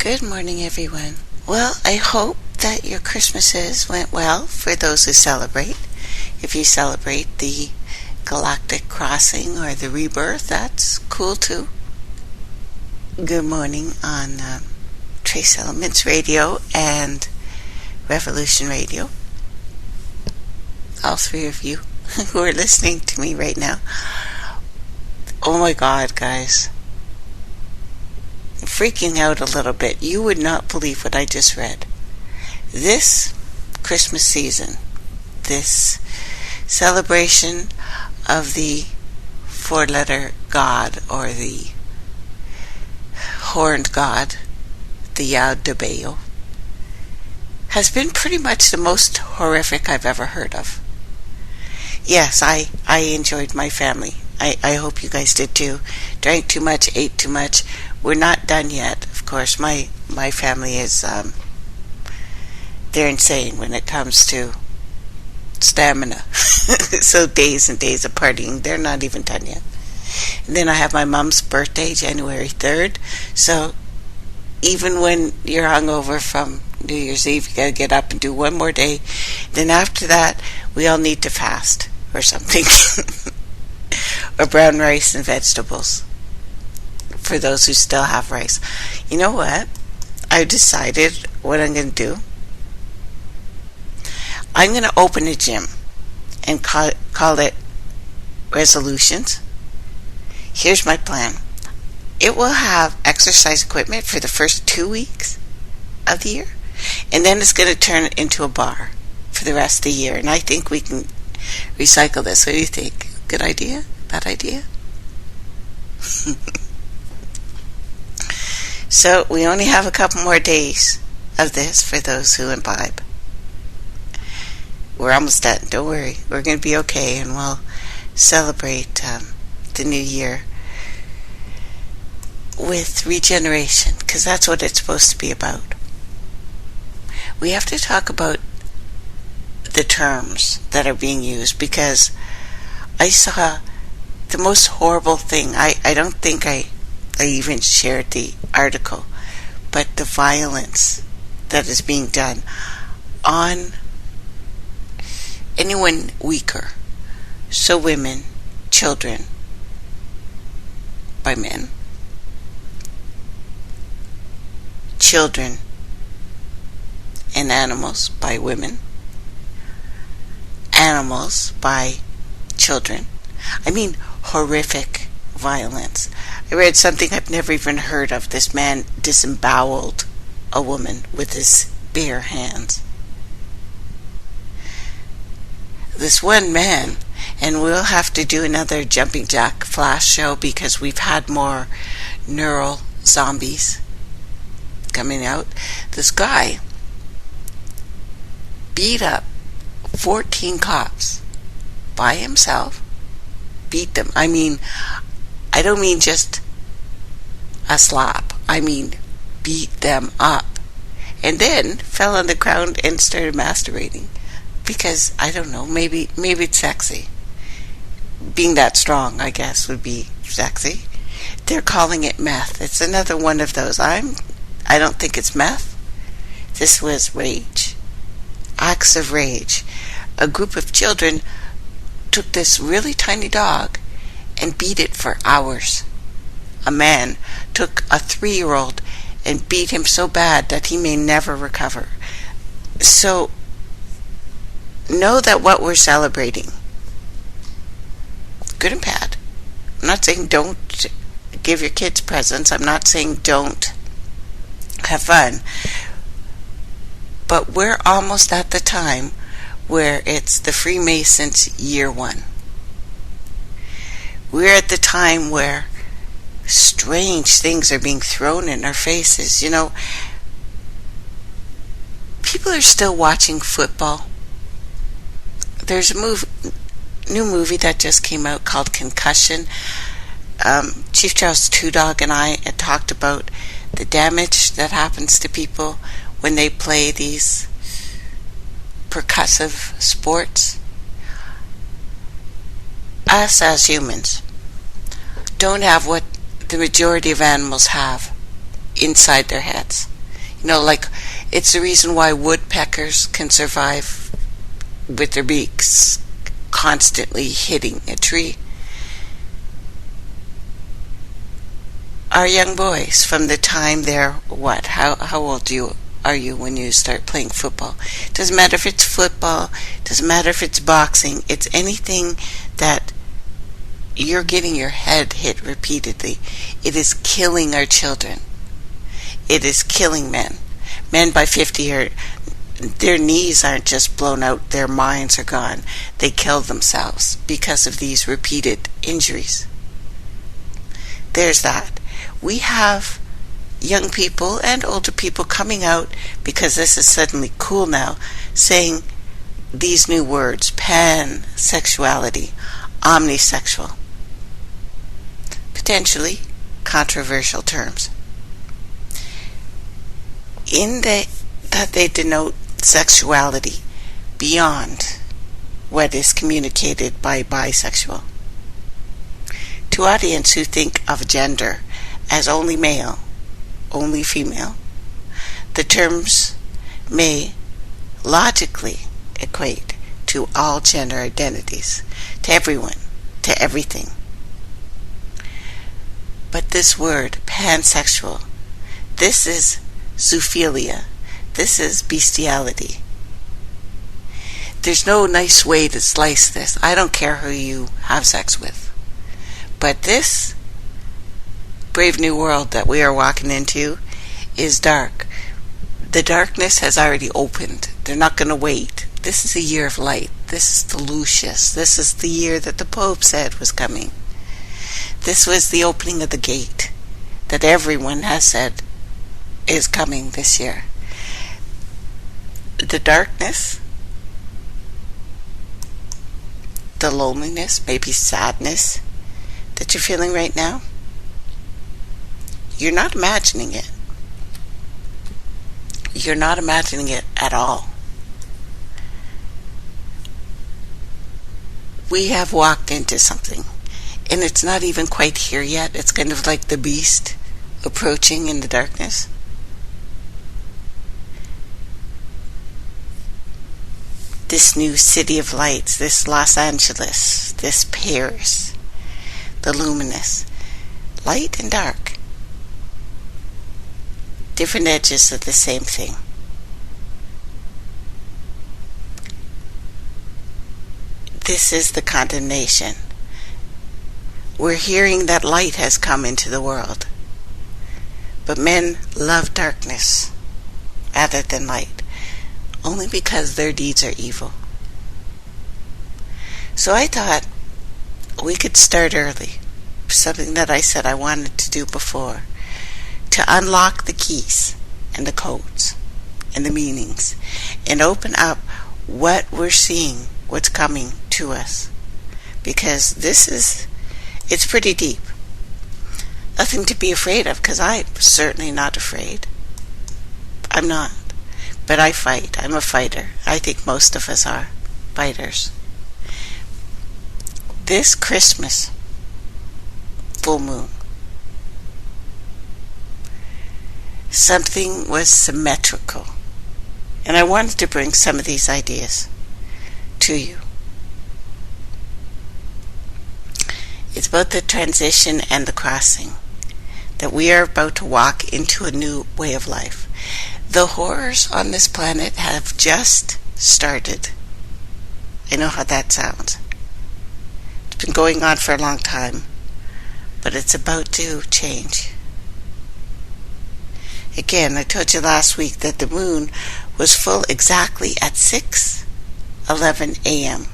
Good morning, everyone. Well, I hope that your Christmases went well for those who celebrate. If you celebrate the galactic crossing or the rebirth, that's cool too. Good morning on Trace Elements Radio and Revolution Radio. All three of you who are listening to me right now. Oh my God, guys. I'm freaking out a little bit. You would not believe what I just read. This Christmas season, this celebration of the four-letter God, or the horned God, the Yod de Baal, has been pretty much the most horrific I've ever heard of. Yes, I enjoyed my family. I hope you guys did too. Drank too much, ate too much. We're not done yet. Of course, my family is, they're insane when it comes to stamina. So days and days of partying, they're not even done yet. And then I have my mom's birthday, January 3rd. So even when you're hungover from New Year's Eve, you gotta get up and do one more day. Then after that, we all need to fast or something. Or brown rice and vegetables. For those who still have rice. You know what? I've decided what I'm going to do. I'm going to open a gym and call it Resolutions. Here's my plan. It will have exercise equipment for the first 2 weeks of the year. And then it's going to turn into a bar for the rest of the year. And I think we can recycle this. What do you think? Good idea? Bad idea? So we only have a couple more days of this for those who imbibe. We're almost done. Don't worry. We're going to be okay, and we'll celebrate the new year with regeneration, because that's what it's supposed to be about. We have to talk about the terms that are being used, because I saw the most horrible thing. I don't think I even shared the article, but the violence that is being done on anyone weaker. So women, children by men, children and animals by women, animals by children. I mean, horrific violence. I read something I've never even heard of. This man disemboweled a woman with his bare hands. This one man, and we'll have to do another Jumping Jack Flash show because we've had more neural zombies coming out. This guy beat up 14 cops by himself. Beat them. I mean, I don't mean just a slap. I mean, beat them up. And then fell on the ground and started masturbating. Because, I don't know, maybe it's sexy. Being that strong, I guess, would be sexy. They're calling it meth. It's another one of those. I don't think it's meth. This was rage. Acts of rage. A group of children took this really tiny dog and beat it for hours. A man took a 3-year-old and beat him so bad that he may never recover. So, know that what we're celebrating, good and bad. I'm not saying don't give your kids presents. I'm not saying don't have fun. But we're almost at the time where it's the Freemasons year 1. We're at the time where strange things are being thrown in our faces. You know, people are still watching football. There's a new movie that just came out called Concussion. Chief Charles Two Dog and I had talked about the damage that happens to people when they play these percussive sports. Us as humans don't have what the majority of animals have inside their heads. Like, it's the reason why woodpeckers can survive with their beaks constantly hitting a tree. Our young boys, from the time they're what? How old are you when you start playing football? Doesn't matter if it's football, doesn't matter if it's boxing, it's anything that you're getting your head hit repeatedly. It is killing our children. It is killing men. Men by 50 are, their knees aren't just blown out, their minds are gone. They kill themselves because of these repeated injuries. There's that. We have young people and older people coming out, because this is suddenly cool now, saying these new words: pansexuality, omnisexual. Potentially controversial terms. That they denote sexuality beyond what is communicated by bisexual. To audience who think of gender as only male, only female, the terms may logically equate to all gender identities, to everyone, to everything. But this word, pansexual, this is zoophilia, this is bestiality. There's no nice way to slice this. I don't care who you have sex with. But this brave new world that we are walking into is dark. The darkness has already opened. They're not going to wait. This is a year of light. This is the Lucius. This is the year that the Pope said was coming. This was the opening of the gate that everyone has said is coming this year. The darkness, the loneliness, maybe sadness that you're feeling right now, you're not imagining it. You're not imagining it at all. We have walked into something, and it's not even quite here yet. It's kind of like the beast approaching in the darkness. This new city of lights, this Los Angeles, this Paris, the luminous, light and dark, different edges of the same thing. This is the condemnation. We're hearing that light has come into the world, but men love darkness rather than light, only because their deeds are evil. So I thought we could start early, something that I said I wanted to do before, to unlock the keys and the codes and the meanings and open up what we're seeing, what's coming to us. Because it's pretty deep. Nothing to be afraid of, because I'm certainly not afraid. I'm not. But I fight. I'm a fighter. I think most of us are fighters. This Christmas, full moon, something was symmetrical. And I wanted to bring some of these ideas to you. It's about the transition and the crossing, that we are about to walk into a new way of life. The horrors on this planet have just started. I know how that sounds. It's been going on for a long time, but it's about to change. Again, I told you last week that the moon was full exactly at 6:11 a.m.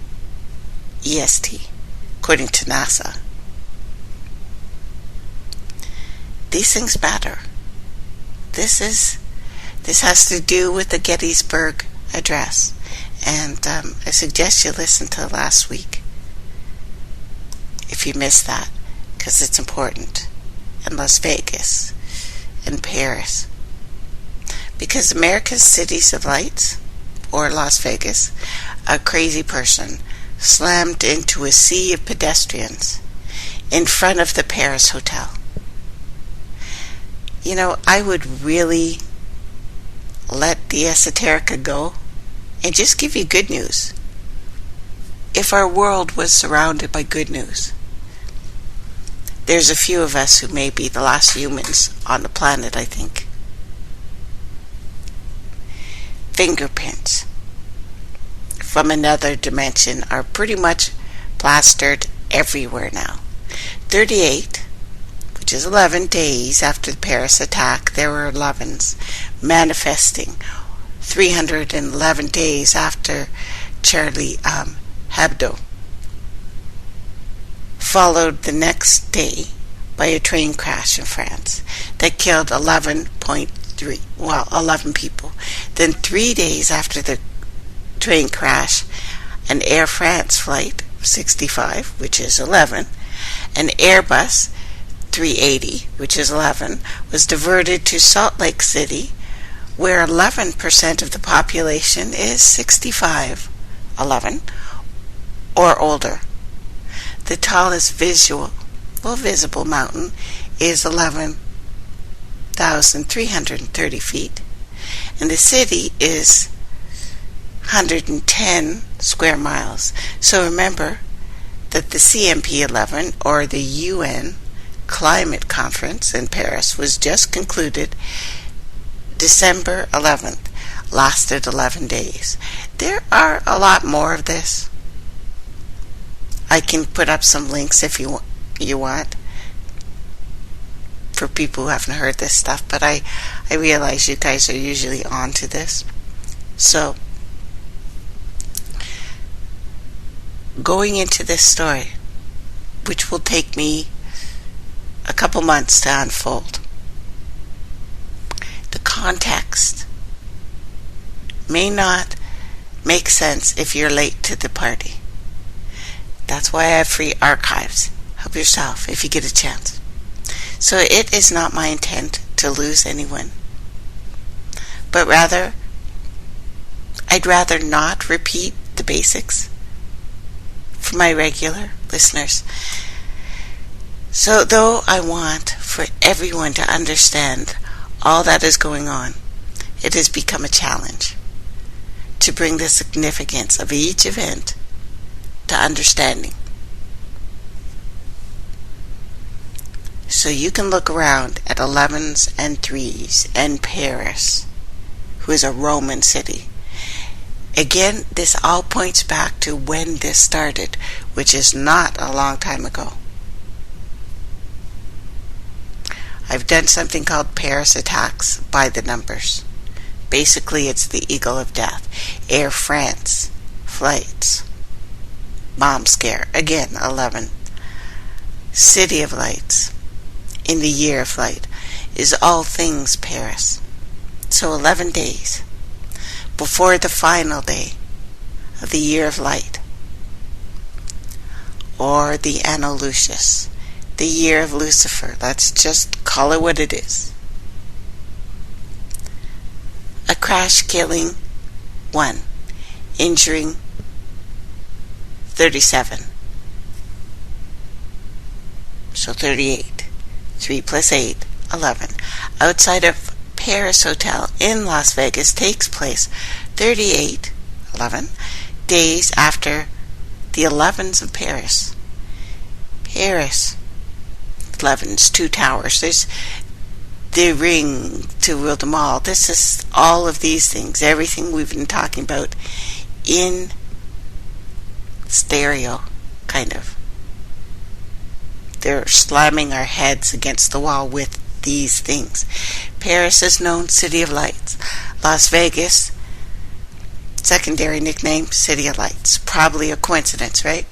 EST, according to NASA. These things matter. This has to do with the Gettysburg Address, and I suggest you listen to last week if you missed that, because it's important. And Las Vegas and Paris, because America's cities of lights, or Las Vegas, a crazy person slammed into a sea of pedestrians in front of the Paris hotel. I would really let the esoterica go and just give you good news. If our world was surrounded by good news, there's a few of us who may be the last humans on the planet, I think. Fingerprints from another dimension are pretty much plastered everywhere now. 38, which is 11 days after the Paris attack, there were 11s manifesting. 311 days after Charlie Hebdo, followed the next day by a train crash in France that killed 11 people. Then 3 days after the train crash, an Air France flight 65, which is 11, an Airbus 380, which is 11, was diverted to Salt Lake City, where 11% of the population is 65, 11, or older. The tallest visible mountain is 11,330 feet, and the city is 110 square miles. So remember that the CMP11, or the UN Climate Conference in Paris, was just concluded December 11th, lasted 11 days. There are a lot more of this. I can put up some links if you want for people who haven't heard this stuff, but I realize you guys are usually on to this. So, going into this story, which will take me a couple months to unfold, the context may not make sense if you're late to the party. That's why I have free archives. Help yourself if you get a chance. So it is not my intent to lose anyone, but rather, I'd rather not repeat the basics for my regular listeners. So though I want for everyone to understand all that is going on, it has become a challenge to bring the significance of each event to understanding. So you can look around at 11s and 3s and Paris, who is a Roman city. Again, this all points back to when this started, which is not a long time ago. I've done something called Paris attacks by the numbers. Basically, it's the Eagle of Death. Air France flights. Bomb scare. Again, 11. City of Lights. In the year of light is all things Paris. So 11 days before the final day of the year of light, or the Anno Lucius, the year of Lucifer. Let's just call it what it is. A crash killing 1, injuring 37. So 38. 3 plus 8, 11. Outside of Paris Hotel in Las Vegas takes place 38, 11, days after the 11s of Paris. Paris, 11s, 2 towers. There's the ring to rule them all. This is all of these things, everything we've been talking about in stereo, kind of. They're slamming our heads against the wall with these things. Paris is known City of Lights. Las Vegas, secondary nickname, City of Lights. Probably a coincidence, right?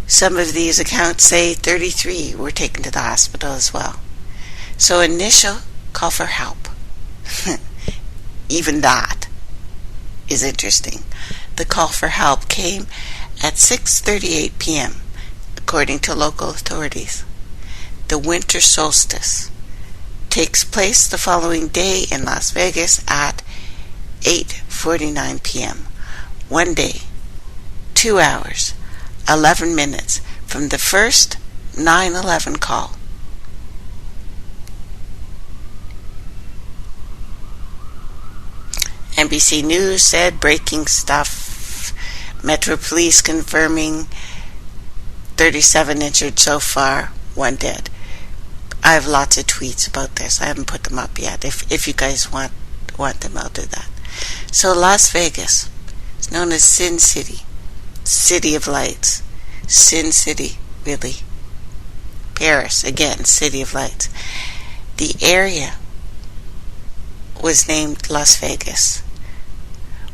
Some of these accounts say 33 were taken to the hospital as well. So initial call for help. Even that is interesting. The call for help came at 6:38 p.m. according to local authorities. The winter solstice takes place the following day in Las Vegas at 8:49 p.m. 1 day, 2 hours, 11 minutes from the first 9/11 call. NBC News said breaking stuff. Metro Police confirming 37 injured so far, 1 dead. I have lots of tweets about this. I haven't put them up yet. If you guys want them, I'll do that. So Las Vegas is known as Sin City, City of Lights. Sin City, really. Paris, again, City of Lights. The area was named Las Vegas,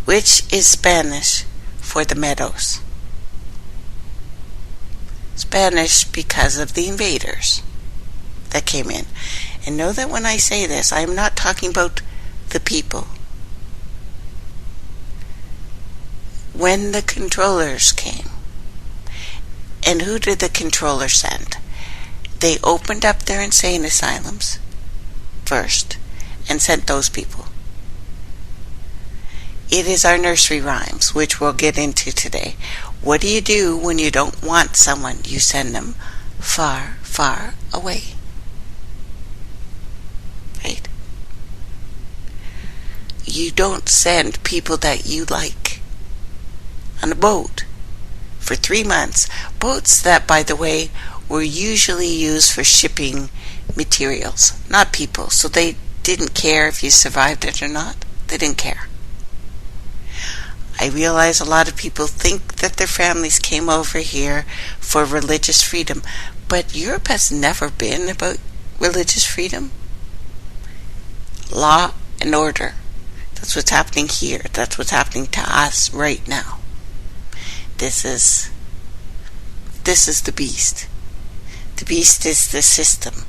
which is Spanish for the meadows. Spanish because of the invaders that came in. And know that when I say this, I am not talking about the people. When the controllers came, and who did the controllers send? They opened up their insane asylums first and sent those people. It is our nursery rhymes, which we'll get into today. What do you do when you don't want someone? You send them far, far away. Right? You don't send people that you like on a boat for 3 months. Boats that, by the way, were usually used for shipping materials, not people. So they didn't care if you survived it or not. They didn't care. I realize a lot of people think that their families came over here for religious freedom, but Europe has never been about religious freedom. Law and order. That's what's happening here. That's what's happening to us right now. This is the beast. The beast is the system.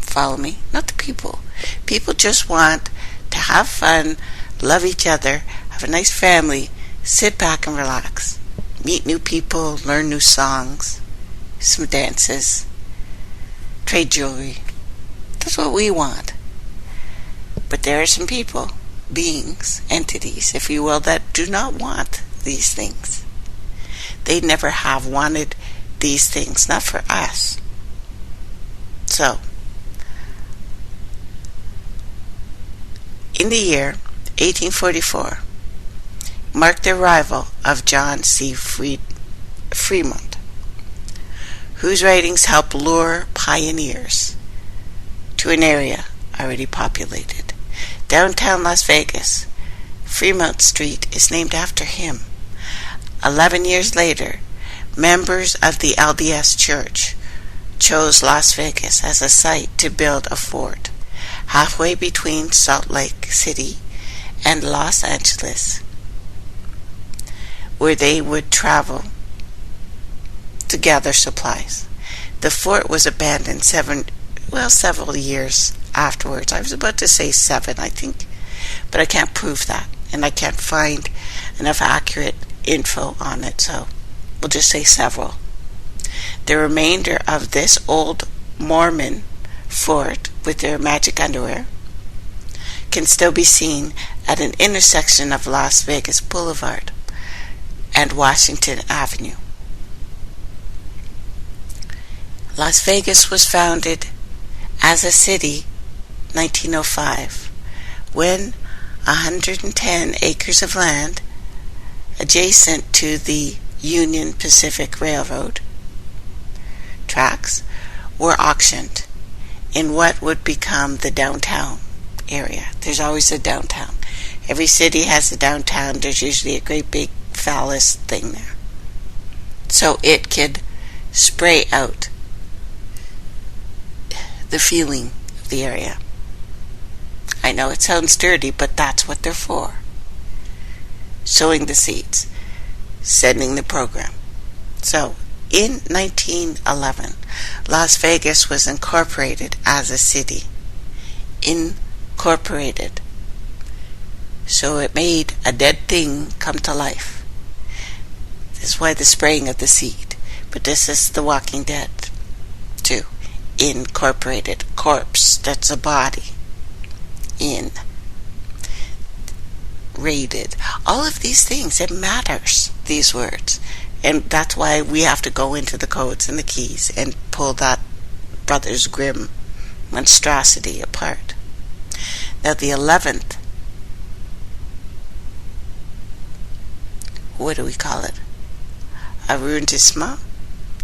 Follow me? Not the people. People just want to have fun, love each other, have a nice family, sit back and relax, meet new people, learn new songs, some dances, trade jewelry. That's what we want. But there are some people, beings, entities, if you will, that do not want these things. They never have wanted these things, not for us. So, in the year 1844, marked the arrival of John C. Fremont, whose writings helped lure pioneers to an area already populated. Downtown Las Vegas, Fremont Street is named after him. 11 years later, members of the LDS Church chose Las Vegas as a site to build a fort halfway between Salt Lake City and Los Angeles, where they would travel to gather supplies. The fort was abandoned several years afterwards. I was about to say 7, I think, but I can't prove that, and I can't find enough accurate info on it, so we'll just say several. The remainder of this old Mormon fort with their magic underwear can still be seen at an intersection of Las Vegas Boulevard and Washington Avenue. Las Vegas was founded as a city 1905 when 110 acres of land adjacent to the Union Pacific Railroad tracks were auctioned in what would become the downtown area. There's always a downtown. Every city has a downtown. There's usually a great big phallus thing there, so it could spray out the feeling of the area. I know it sounds dirty, but that's what they're for. Sowing the seeds, sending the program. So, in 1911, Las Vegas was incorporated as a city. Incorporated. So it made a dead thing come to life. This is why the spraying of the seed. But this is The Walking Dead, too. Incorporated. Corpse, that's a body. In. Rated. All of these things, it matters, these words. And that's why we have to go into the codes and the keys and pull that Brothers Grimm monstrosity apart. Now the 11th what do we call it? Arrondissement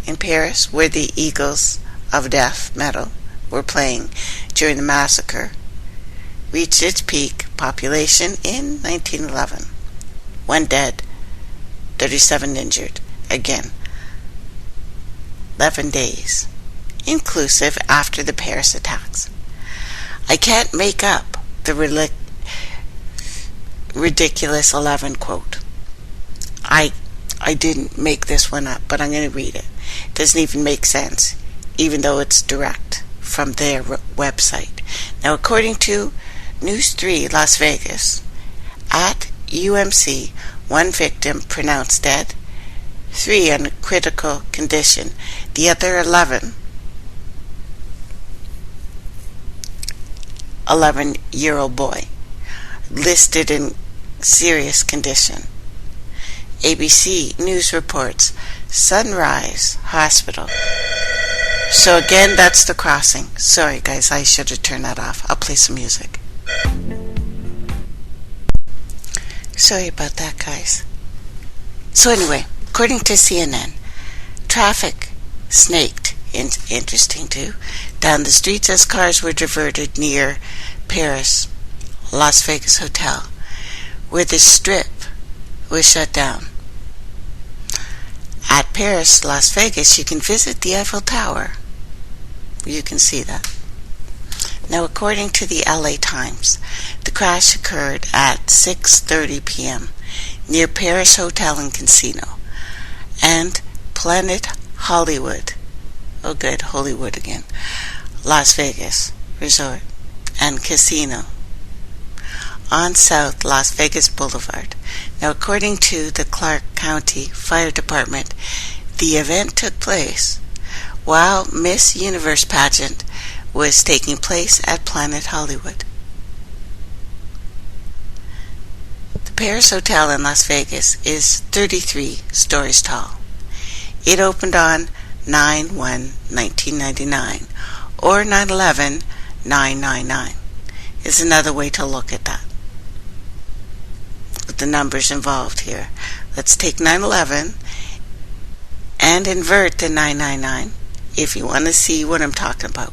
in Paris, where the Eagles of Death metal were playing during the massacre, reached its peak population in 1911. 1 dead, 37 injured. Again, 11 days, inclusive after the Paris attacks. I can't make up the ridiculous 11 quote. I didn't make this one up, but I'm going to read it. It doesn't even make sense, even though it's direct from their website. Now, according to News 3 Las Vegas, at UMC, 1 victim pronounced dead, 3 in critical condition. The other 11-year-old boy, listed in serious condition. ABC News reports Sunrise Hospital. So again, that's the crossing. Sorry guys, I should have turned that off. I'll play some music. Sorry about that, guys. So anyway, according to CNN, traffic snaked, interesting too, down the streets as cars were diverted near Paris Las Vegas Hotel, where the strip was shut down. At Paris Las Vegas, you can visit the Eiffel Tower. You can see that. Now, according to the LA Times, the crash occurred at 6:30 p.m. near Paris Hotel and Casino and Planet Hollywood. Oh good, Hollywood again. Las Vegas Resort and Casino on South Las Vegas Boulevard. Now, according to the Clark County Fire Department, the event took place while Miss Universe pageant was taking place at Planet Hollywood. The Paris Hotel in Las Vegas is 33 stories tall. It opened on 9/1/1999, or 9/11/999 is another way to look at that. With the numbers involved here. Let's take 9/11 and invert the 999 if you want to see what I'm talking about.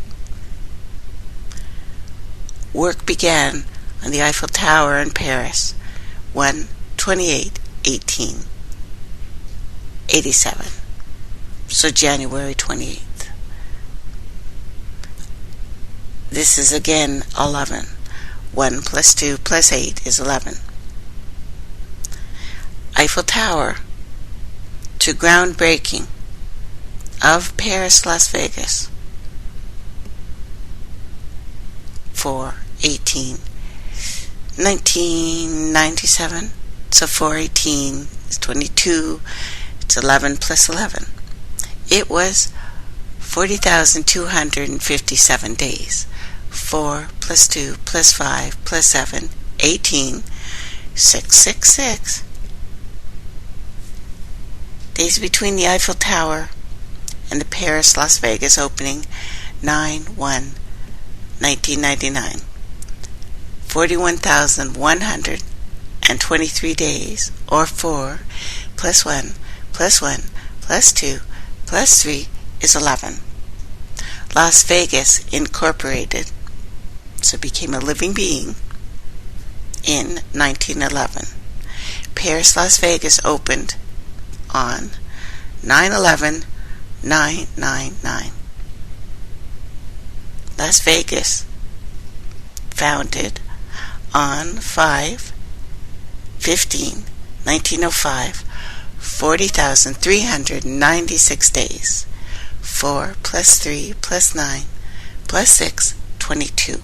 Work began on the Eiffel Tower in Paris 1/28/1887. So January 28th. This is again 11. 1 plus 2 plus 8 is 11. Eiffel Tower to groundbreaking of Paris Las Vegas for 1997. So 4/18 is 22. It's 11 plus 11. It was 40,257 days. 4 plus 2 plus 5 plus 7, 18, 666. Days between the Eiffel Tower and the Paris Las Vegas opening 9/1/1999. 41,123 days, or 4 plus 1 plus 1 plus 2 plus 3 is 11. Las Vegas Incorporated, so became a living being, in 1911. Paris Las Vegas opened on 9/11/999. Las Vegas founded on 5/15/1905, 40,396 days. 4 plus 3 plus 9 plus 6, 22.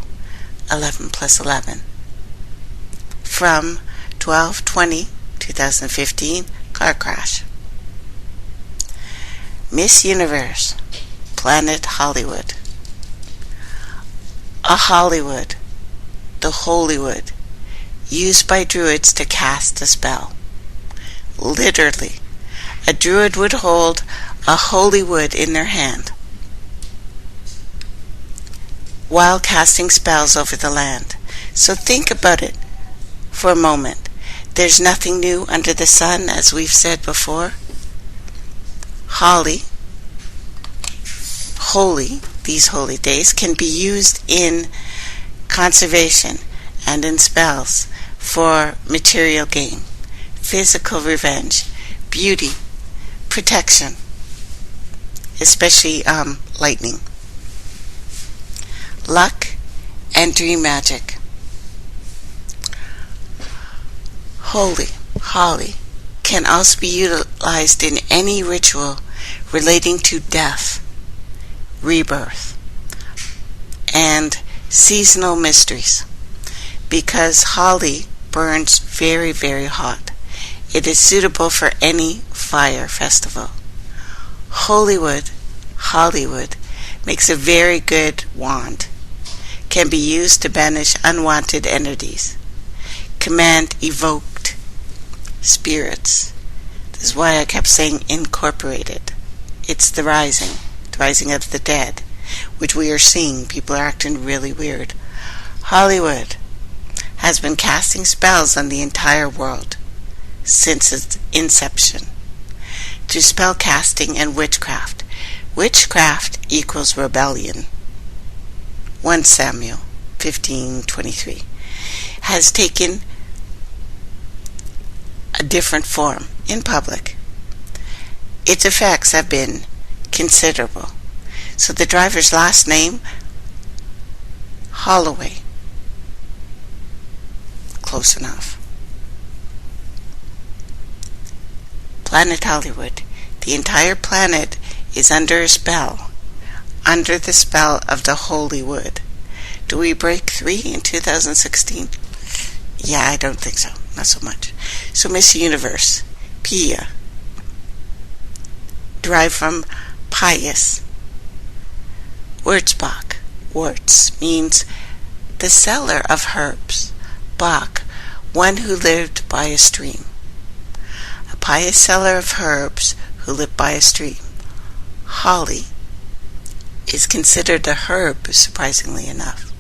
11 plus 11. From 12/20/2015, car crash. Miss Universe, Planet Hollywood. A Hollywood, the Holywood, used by druids to cast a spell. Literally, a druid would hold a holy wood in their hand while casting spells over the land. So think about it for a moment. There's nothing new under the sun, as we've said before. Holly, these holy days can be used in conservation and in spells for material gain, physical revenge, beauty, protection, especially lightning, luck, and dream magic. Holly can also be utilized in any ritual relating to death, rebirth, and seasonal mysteries. Because holly burns very, very hot, it is suitable for any fire festival. Hollywood makes a very good wand. Can be used to banish unwanted entities, command evoked spirits. This is why I kept saying incorporated. It's the rising of the dead, which we are seeing. People are acting really weird. Hollywood has been casting spells on the entire world since its inception through spell casting and witchcraft. Witchcraft equals rebellion. 1 Samuel 15:23 has taken a different form in public. Its effects have been considerable. So the driver's last name, Holloway. Close enough. Planet Hollywood. The entire planet is under a spell, under the spell of the holy wood. Do we break 3 in 2016? Yeah, I don't think so. Not so much. So Miss Universe, Pia, derived from pious. Wurzbach. Wurz means the seller of herbs. Bach, one who lived by a stream. A pious seller of herbs who lived by a stream. Holly is considered a herb, surprisingly enough.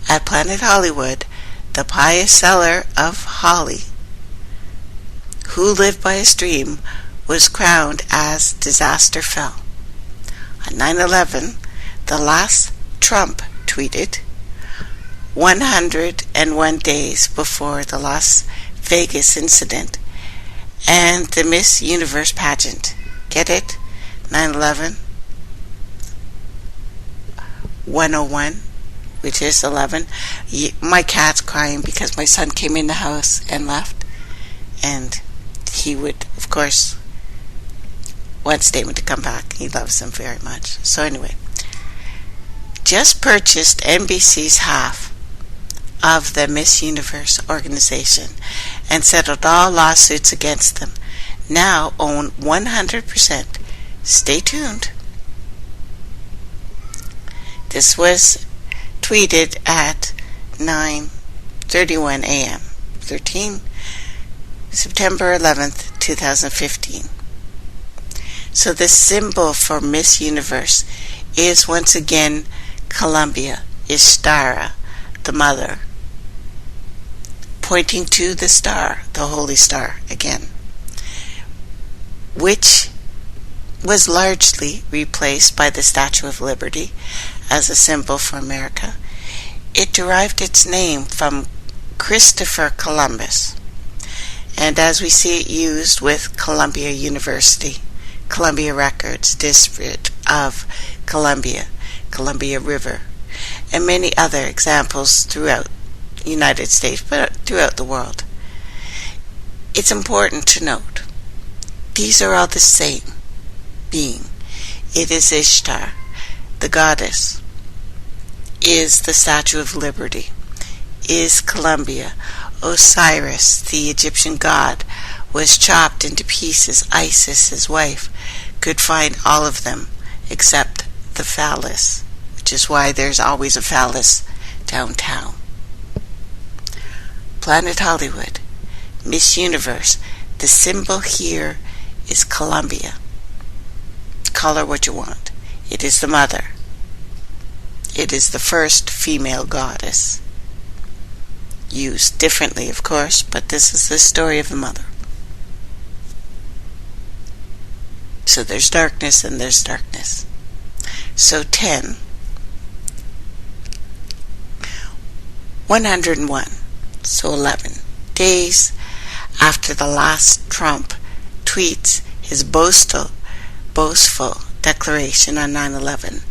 At Planet Hollywood, the pious seller of holly, who lived by a stream, was crowned as disaster fell. On 9/11, the last Trump tweeted 101 days before the Las Vegas incident and the Miss Universe pageant. Get it? 9/11, 101, which is 11. My cat's crying because my son came in the house and left, and he would, of course, want Statement to come back. He loves them very much. So anyway, just purchased NBC's half of the Miss Universe organization and settled all lawsuits against them. Now own 100%. Stay tuned. This was tweeted at 9:31 a.m. September 11th, 2015. So the symbol for Miss Universe is once again Columbia, Ishtara, the mother, pointing to the star, the holy star again, which was largely replaced by the Statue of Liberty as a symbol for America. It derived its name from Christopher Columbus, and as we see it used with Columbia University, Columbia Records, District of Columbia, Columbia River, and many other examples throughout the United States, but throughout the world. It's important to note, these are all the same being. It is Ishtar, the goddess, is the Statue of Liberty, is Columbia. Osiris, the Egyptian god, was chopped into pieces. Isis, his wife, could find all of them except the phallus, which is why there's always a phallus downtown. Planet Hollywood, Miss Universe, the symbol here is Columbia. Call her what you want. It is the mother. It is the first female goddess. used differently, of course, but this is the story of the mother. So there's darkness and there's darkness. So 10, 101, so 11 days after the last Trump tweets his boastful declaration on 9/11,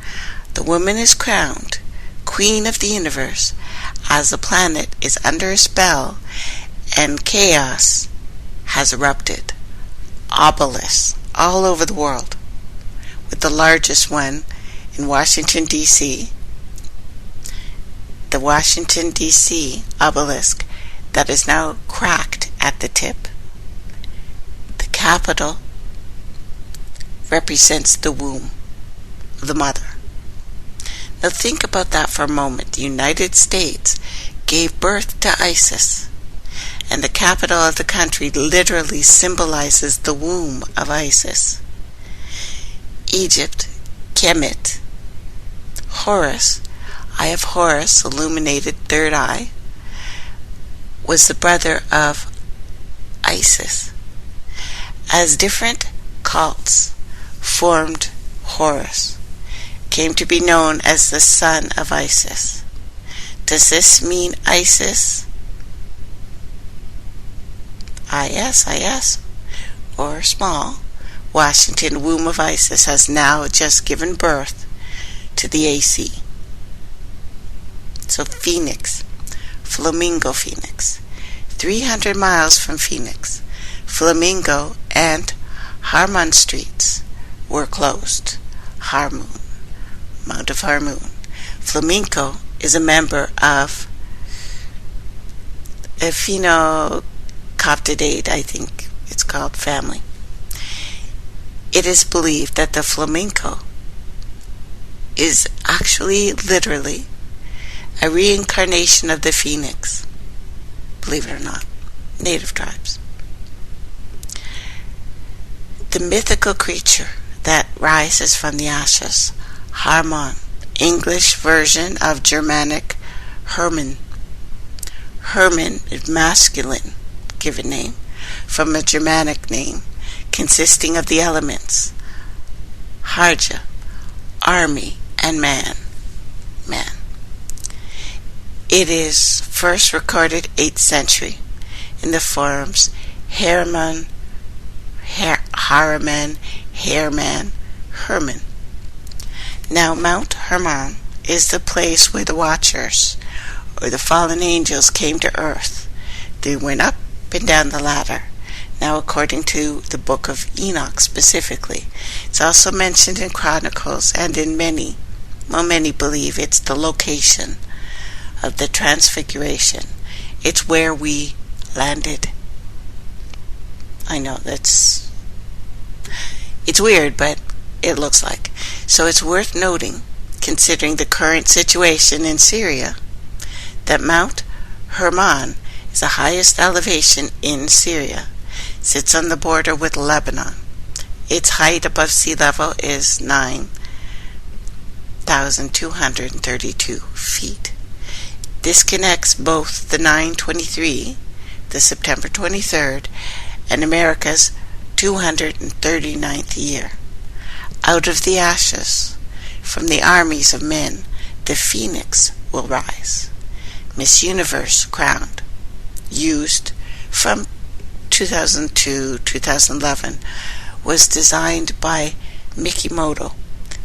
the woman is crowned Queen of the Universe as the planet is under a spell and chaos has erupted. Obelisks all over the world, with the largest one in Washington, D.C., the Washington, D.C. obelisk that is now cracked at the tip. The Capitol represents the womb of the mother. Now think about that for a moment. The United States gave birth to ISIS, and the capital of the country literally symbolizes the womb of ISIS. Egypt, Kemet, Horus, Eye of Horus, illuminated third eye, was the brother of Isis. As different cults formed, Horus came to be known as the son of Isis. Does this mean Isis? IS, or small, Washington, womb of Isis, has now just given birth to the AC. So Phoenix, Flamingo Phoenix, 300 miles from Phoenix, Flamingo and Harmon streets were closed. Harmoon, Mount of Harmoon. Flamingo is a member of a Phenocoptidate, I think it's called, family. It is believed that the flamenco is actually literally a reincarnation of the phoenix, believe it or not, native tribes. The mythical creature that rises from the ashes, Harmon, English version of Germanic Hermann. Hermann is masculine, given name, from a Germanic name consisting of the elements Harja, army, and man. It is first recorded 8th century in the forms Hermann, Harriman, Herman. Now Mount Hermon is the place where the Watchers, or the fallen angels, came to earth. They went up and down the ladder. Now according to the book of Enoch specifically. It's also mentioned in Chronicles and in many believe it's the location of the Transfiguration. It's where we landed. I know it's weird, but it looks like. So it's worth noting, considering the current situation in Syria, that Mount Hermon is the highest elevation in Syria. Sits on the border with Lebanon. Its height above sea level is 9,232 feet. This connects both the 923, the September 23rd, and America's 239th year. Out of the ashes, from the armies of men, the phoenix will rise. Miss Universe crowned, used from 2002-2011, was designed by Mikimoto,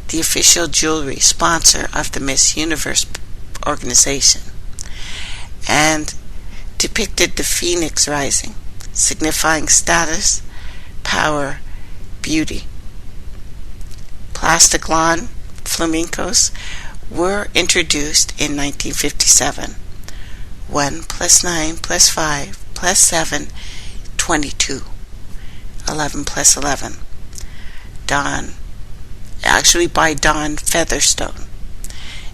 the official jewelry sponsor of the Miss Universe organization, and depicted the phoenix rising, signifying status, power, beauty. Plastic lawn flamencos were introduced in 1957. 1 + 9 + 5 + 7, 22. 11 + 11. By Don Featherstone.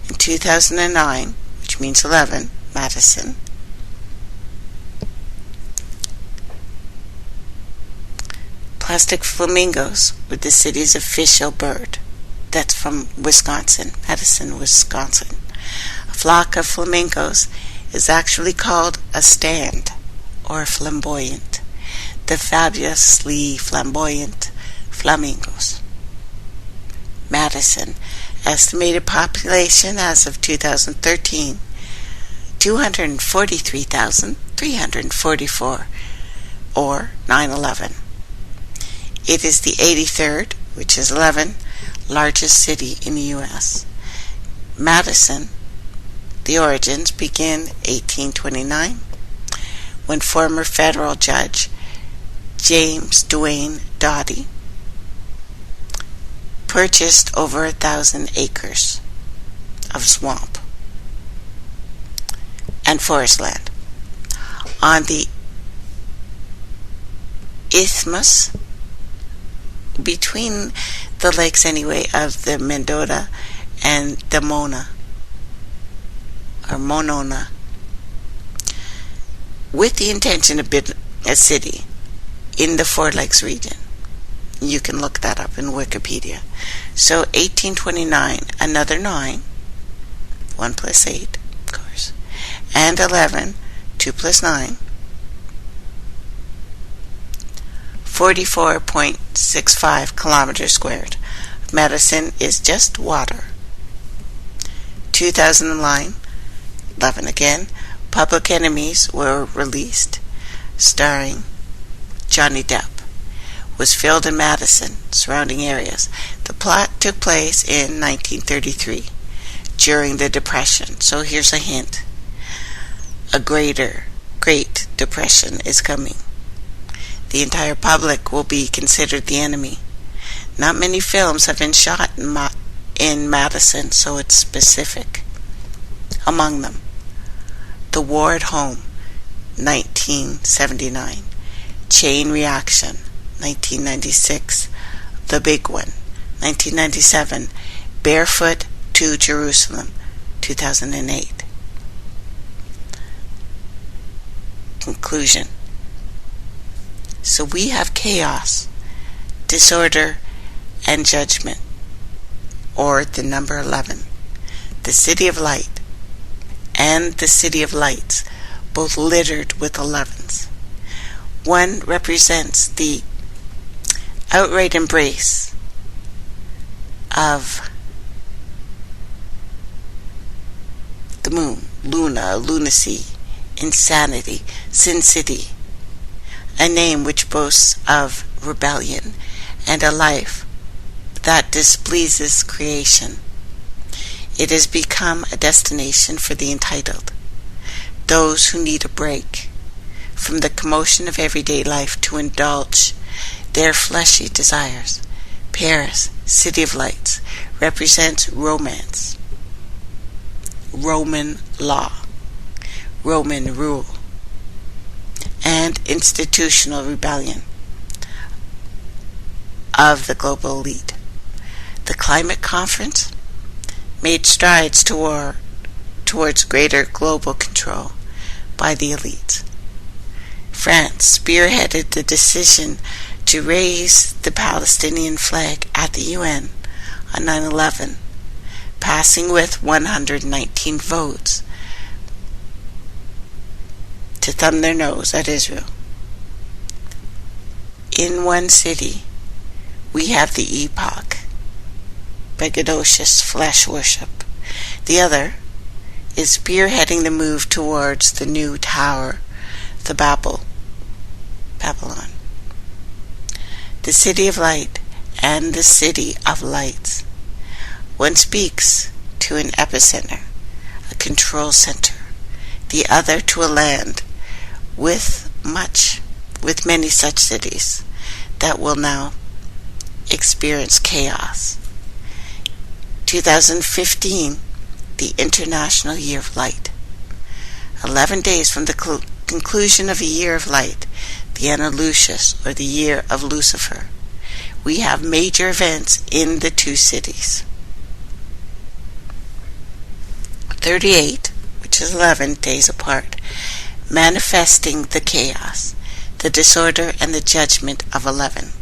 In 2009, which means 11, Madison. Plastic flamingos were the city's official bird. That's from Wisconsin, Madison, Wisconsin. A flock of flamingos is actually called a stand or flamboyant, the fabulously flamboyant flamingos. Madison, estimated population as of 2013, 243,344, or 9/11. It is the 83rd, which is 11, largest city in the U.S. Madison, the origins begin 1829, when former federal judge James Duane Doughty purchased over 1,000 acres of swamp and forest land on the isthmus between the lakes of the Mendota and the Monona, with the intention of building a city in the Four Lakes region. You can look that up in Wikipedia. So 1829, another 9, 1 plus 8, of course, and 11, 2 plus 9, 44.65 kilometers squared. Madison is just water. 2009, 11 again, Public Enemies were released, starring Johnny Depp. Was filmed in Madison, surrounding areas. The plot took place in 1933, during the Depression. So here's a hint. A Great Depression is coming. The entire public will be considered the enemy. Not many films have been shot in Madison, so it's specific. Among them, The War at Home, 1979. Chain Reaction, 1996. The Big One, 1997. Barefoot to Jerusalem, 2008. Conclusion. So we have chaos, disorder, and judgment, or the number 11. The City of Light and the City of Lights, both littered with 11s. One represents the outright embrace of the moon, Luna, lunacy, insanity, Sin City, a name which boasts of rebellion and a life that displeases creation. It has become a destination for the entitled, those who need a break from the commotion of everyday life to indulge their fleshy desires. Paris, City of Lights, represents romance, Roman law, Roman rule, and institutional rebellion of the global elite. The climate conference made strides towards greater global control by the elites. France spearheaded the decision to raise the Palestinian flag at the UN on 9/11, passing with 119 votes to thumb their nose at Israel. In one city, we have the epoch, braggadocious flesh worship. The other is spearheading the move towards the new tower, the Babylon. The City of Light and the City of Lights. One speaks to an epicenter, a control center, the other to a land with many such cities that will now experience chaos. 2015, the International Year of Light. 11 days from the conclusion of a year of light, the Anna Lucius, or the Year of Lucifer, we have major events in the two cities. 38, which is 11 days apart, manifesting the chaos, the disorder, and the judgment of 11.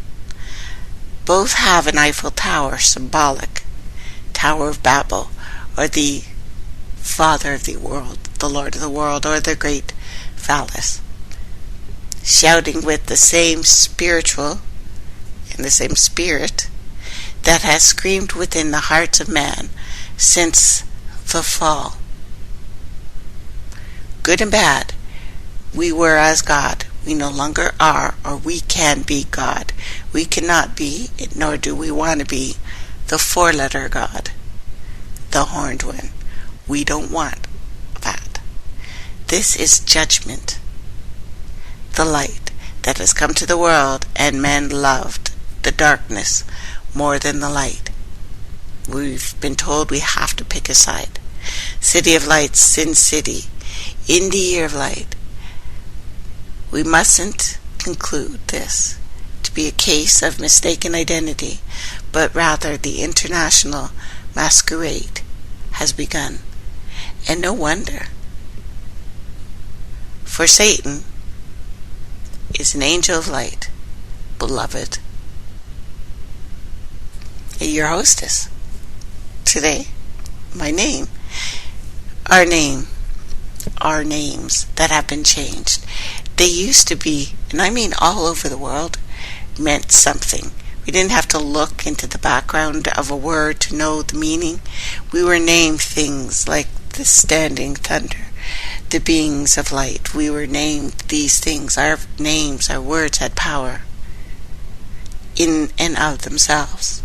Both have an Eiffel Tower, symbolic, Tower of Babel, or the Father of the world, the Lord of the world, or the great phallus, shouting with the same spiritual and the same spirit that has screamed within the hearts of man since the fall. Good and bad, we were as God. We no longer are, or we can be God. We cannot be, nor do we want to be, the four-letter God, the horned one. We don't want that. This is judgment. The light that has come to the world, and men loved the darkness more than the light. We've been told we have to pick a side. City of Light, Sin City, in the year of light. We mustn't conclude this to be a case of mistaken identity, but rather the international masquerade has begun. And no wonder, for Satan is an angel of light, beloved. Your hostess today, our names that have been changed. They used to be, and I mean all over the world, meant something. We didn't have to look into the background of a word to know the meaning. We were named things like the standing thunder, the beings of light. We were named these things. Our names, our words had power in and of themselves.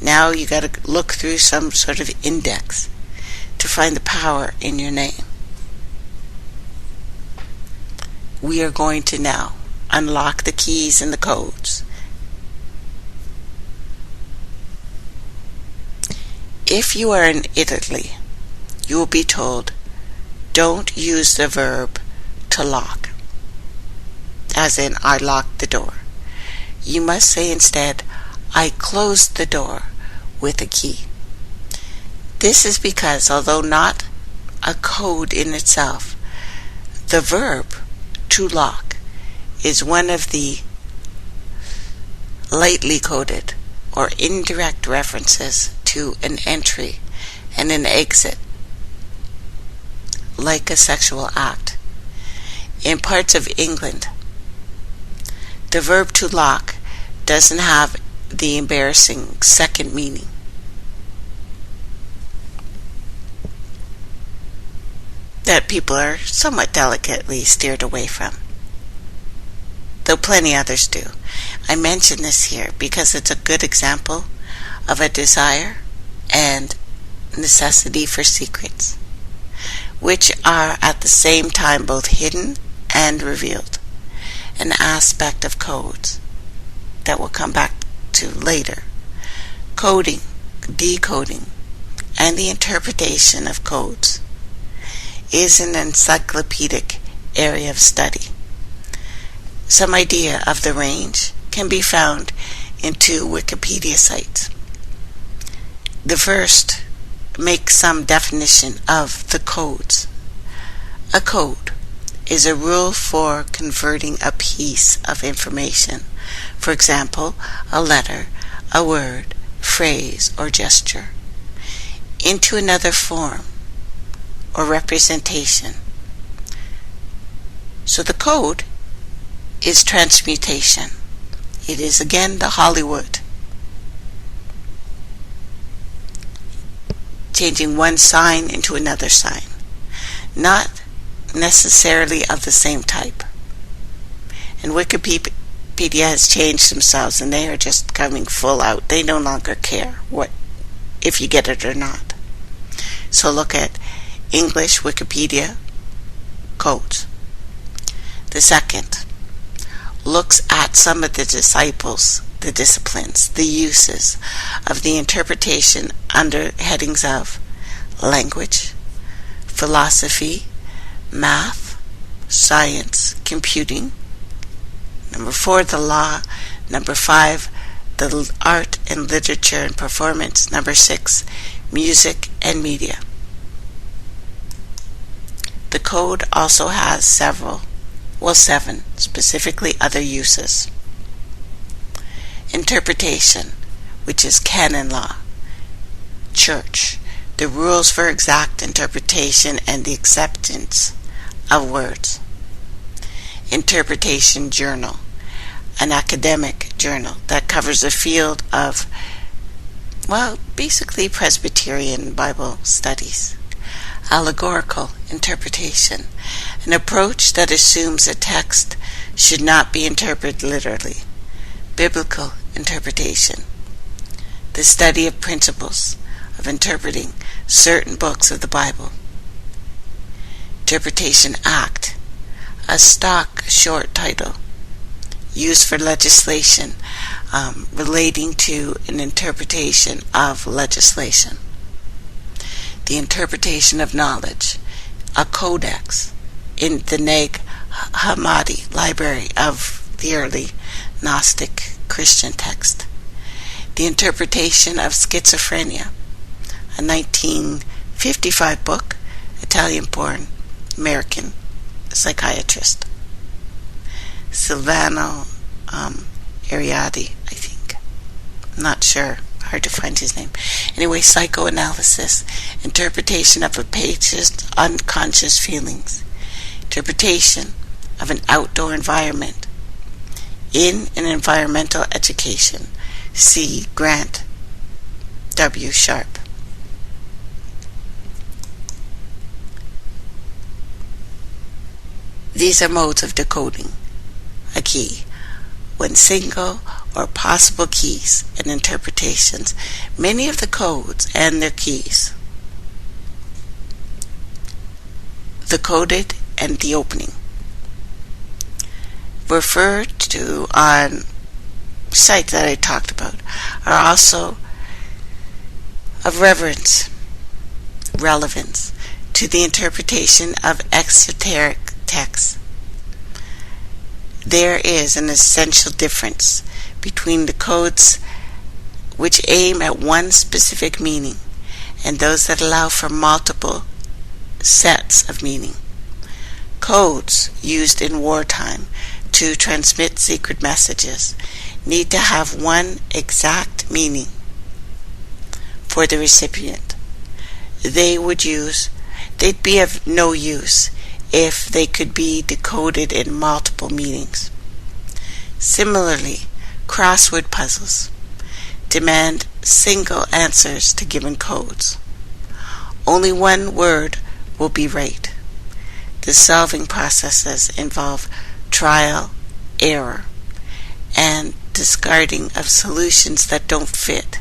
Now you got to look through some sort of index to find the power in your name. We are going to now unlock the keys and the codes. If you are in Italy, you will be told, don't use the verb to lock, as in I locked the door. You must say instead, I closed the door with a key. This is because, although not a code in itself, the verb to lock is one of the lightly coded or indirect references to an entry and an exit, like a sexual act. In parts of England, the verb to lock doesn't have the embarrassing second meaning. That people are somewhat delicately steered away from, though plenty others do. I mention this here because it's a good example of a desire and necessity for secrets, which are at the same time both hidden and revealed, an aspect of codes that we'll come back to later. Coding, decoding, and the interpretation of codes is an encyclopedic area of study. Some idea of the range can be found in 2 Wikipedia sites. The first makes some definition of the codes. A code is a rule for converting a piece of information, for example, a letter, a word, phrase, or gesture, into another form or representation. So the code is transmutation. It is again the Hollywood, changing one sign into another sign, not necessarily of the same type. And Wikipedia has changed themselves, and they are just coming full out. They no longer care if you get it or not. So look at English Wikipedia codes. The second looks at some of the disciplines, the uses of the interpretation under headings of language, philosophy, math, science, computing. Number 4, the law. Number 5, the art and literature and performance. Number 6, music and media. The code also has 7 specifically other uses. Interpretation, which is canon law, church, the rules for exact interpretation and the acceptance of words. Interpretation Journal, an academic journal that covers the field of, basically Presbyterian Bible studies. Allegorical interpretation, an approach that assumes a text should not be interpreted literally. Biblical interpretation, the study of principles of interpreting certain books of the Bible. Interpretation Act, a stock short title used for legislation relating to an interpretation of legislation. The interpretation of knowledge, a codex in the Nag Hammadi library of the early Gnostic Christian text. The interpretation of schizophrenia, a 1955 book, Italian-born American psychiatrist. Silvano Ariadi, I think. I'm not sure. Hard to find his name. Anyway, psychoanalysis, interpretation of a patient's unconscious feelings, interpretation of an outdoor environment in an environmental education. C. Grant W. Sharp. These are modes of decoding a key. When single or possible keys and interpretations, many of the codes and their keys. The coded and the opening. Referred to on sites that I talked about are also of relevance to the interpretation of esoteric texts. There is an essential difference between the codes which aim at one specific meaning and those that allow for multiple sets of meaning. Codes used in wartime to transmit secret messages need to have one exact meaning for the recipient. They'd be of no use if they could be decoded in multiple meanings. Similarly, crossword puzzles demand single answers to given codes. Only one word will be right. The solving processes involve trial, error, and discarding of solutions that don't fit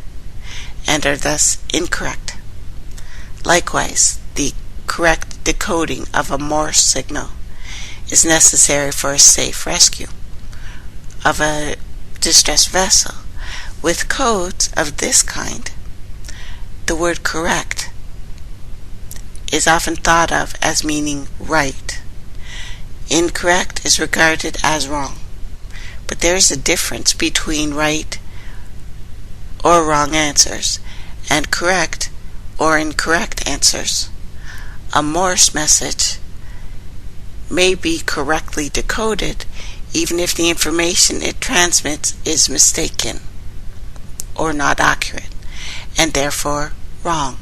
and are thus incorrect. Likewise, the correct decoding of a Morse signal is necessary for a safe rescue of a distressed vessel. With codes of this kind, the word correct is often thought of as meaning right. Incorrect is regarded as wrong. But there is a difference between right or wrong answers and correct or incorrect answers. A Morse message may be correctly decoded even if the information it transmits is mistaken or not accurate, and therefore wrong.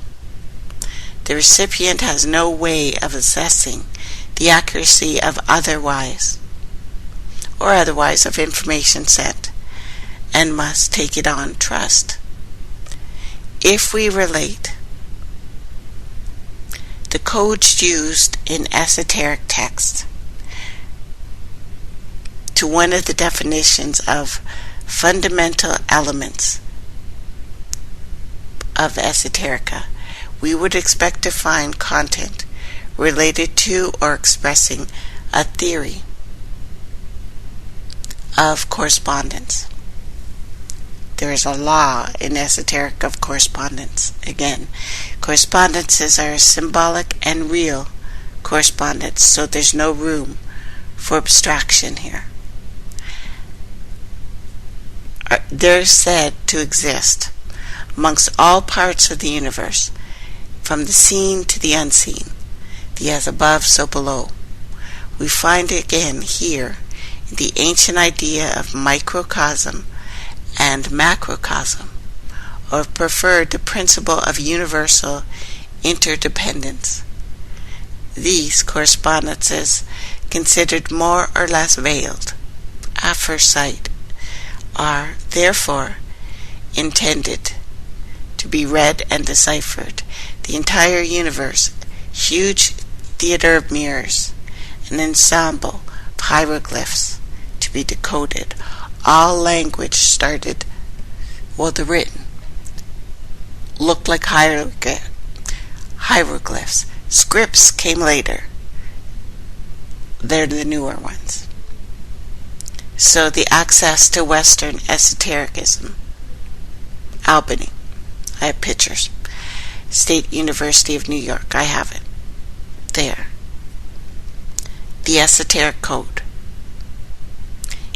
The recipient has no way of assessing the accuracy of otherwise of information sent, and must take it on trust. If we relate the codes used in esoteric texts to one of the definitions of fundamental elements of esoterica, we would expect to find content related to or expressing a theory of correspondence. There is a law in esoteric of correspondence. Again, correspondences are symbolic and real correspondence, so there's no room for abstraction here. They're said to exist amongst all parts of the universe, from the seen to the unseen, the as above, so below. We find again here the ancient idea of microcosm and macrocosm, or preferred the principle of universal interdependence. These correspondences, considered more or less veiled at first sight, are therefore intended to be read and deciphered. The entire universe, huge theater of mirrors, an ensemble of hieroglyphs to be decoded. All language started, the written looked like hieroglyphs. Scripts came later. They're the newer ones. So the access to Western esotericism. Albany. I have pictures. State University of New York. I have it. There. The Esoteric Code.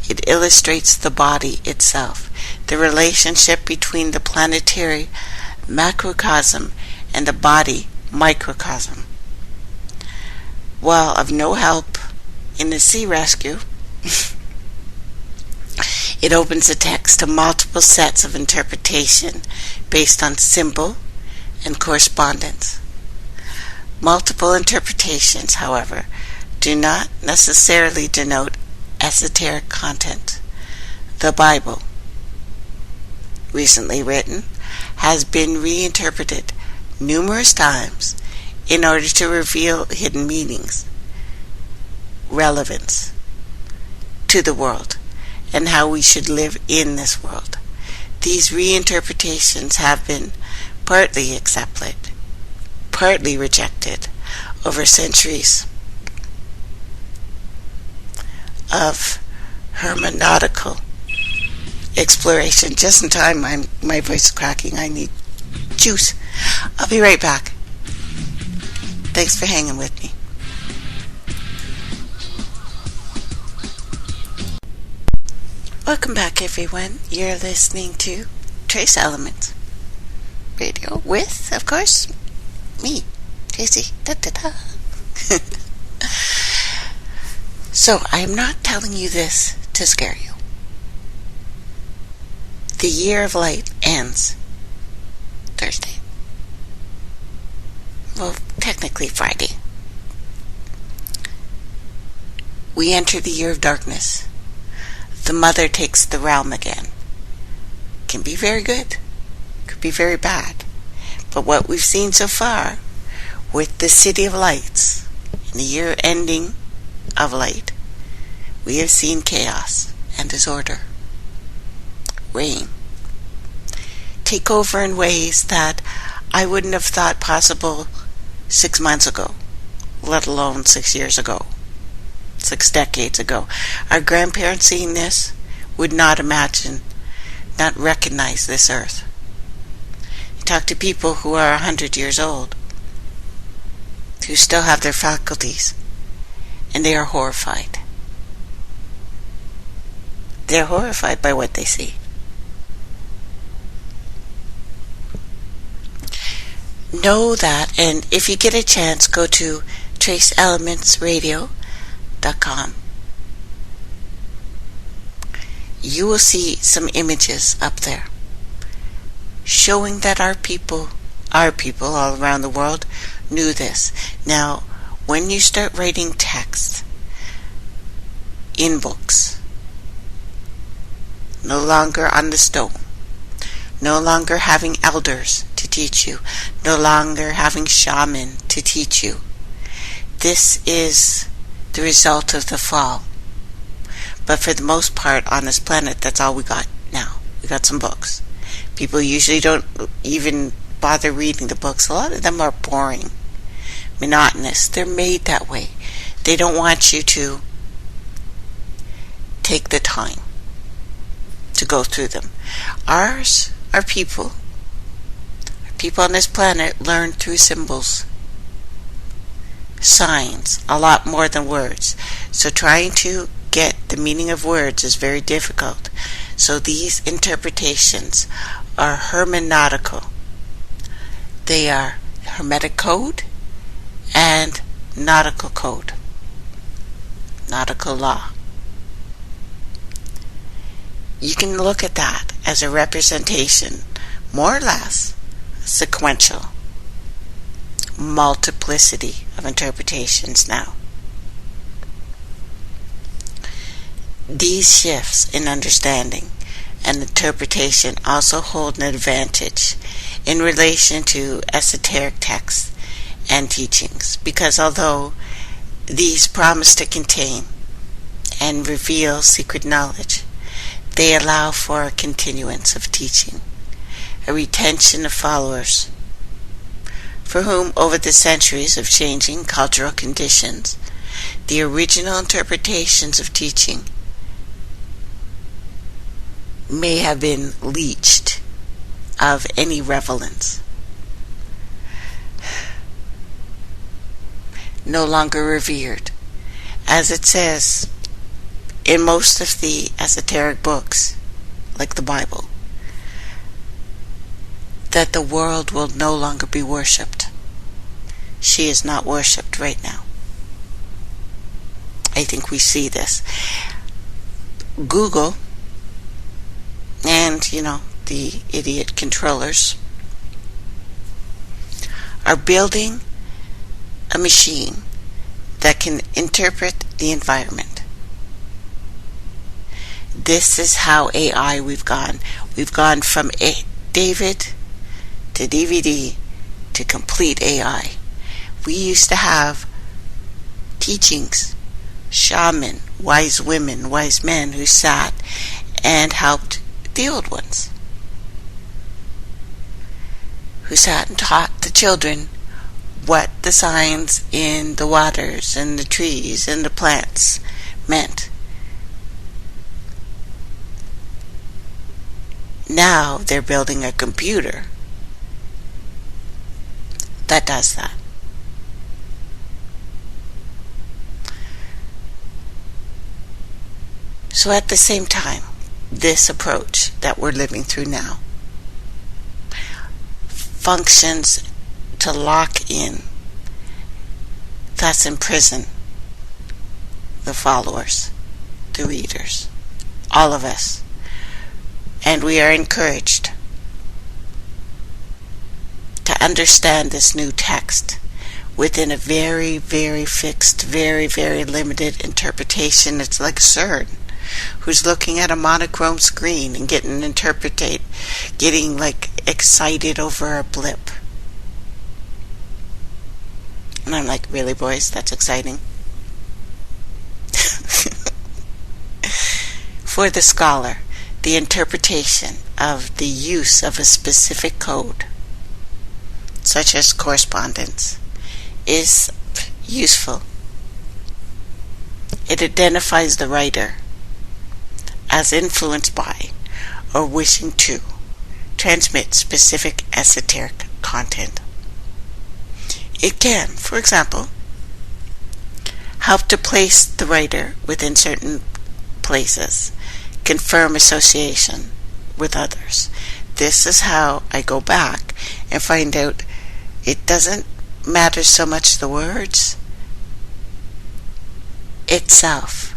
It illustrates the body itself, the relationship between the planetary macrocosm and the body microcosm. While of no help in the sea rescue, it opens the text to multiple sets of interpretation based on symbol and correspondence. Multiple interpretations, however, do not necessarily denote esoteric content. The Bible, recently written, has been reinterpreted numerous times in order to reveal hidden meanings, relevance to the world, and how we should live in this world. These reinterpretations have been partly accepted, partly rejected over centuries of hermeneutical exploration. Just in time, my voice is cracking. I need juice. I'll be right back. Thanks for hanging with me. Welcome back, everyone. You're listening to Trace Elements Radio with, of course, me, Tracey. Da-da-da. So, I am not telling you this to scare you. The year of light ends Thursday. Well, technically Friday. We enter the year of darkness. The mother takes the realm again. Can be very good. Could be very bad. But what we've seen so far with the City of Lights, in the year ending of light, we have seen chaos and disorder, reign, take over in ways that I wouldn't have thought possible 6 months ago, let alone 6 years ago, 6 decades ago. Our grandparents seeing this would not imagine, not recognize this earth. You talk to people who are 100 years old, who still have their faculties, and they are horrified. They're horrified by what they see. Know that, and if you get a chance, go to traceelementsradio.com. You will see some images up there showing that our people all around the world knew this. Now, when you start writing text in books, no longer on the stone, no longer having elders to teach you, no longer having shaman to teach you. This is the result of the fall. But for the most part on this planet, that's all we got now. We got some books. People usually don't even bother reading the books. A lot of them are boring, monotonous. They're made that way. They don't want you to take the time to go through them. Our people on this planet learn through symbols, signs, a lot more than words. So trying to get the meaning of words is very difficult. So these interpretations are hermeneutical. They are Hermetic code and nautical code, nautical law. You can look at that as a representation, more or less sequential, multiplicity of interpretations now. These shifts in understanding and interpretation also hold an advantage in relation to esoteric texts and teachings, because although these promise to contain and reveal secret knowledge, they allow for a continuance of teaching, a retention of followers, for whom over the centuries of changing cultural conditions, the original interpretations of teaching may have been leached of any relevance, no longer revered, as it says in most of the esoteric books, like the Bible, that the world will no longer be worshipped. She is not worshipped right now. I think we see this. Google and, the idiot controllers are building a machine that can interpret the environment. This is how AI we've gone. We've gone from David to DVD to complete AI. We used to have teachings, shaman, wise women, wise men who sat and helped the old ones, who sat and taught the children what the signs in the waters and the trees and the plants meant. Now they're building a computer that does that. So at the same time, this approach that we're living through now functions to lock in, thus imprison the followers, the readers, all of us. And we are encouraged to understand this new text within a very, very fixed, very, very limited interpretation. It's like CERN, who's looking at a monochrome screen and getting excited over a blip. And I'm like, really, boys? That's exciting? For the scholar, the interpretation of the use of a specific code, such as correspondence, is useful. It identifies the writer as influenced by or wishing to transmit specific esoteric content. It can, for example, help to place the writer within certain places, confirm association with others. This is how I go back and find out it doesn't matter so much the words itself,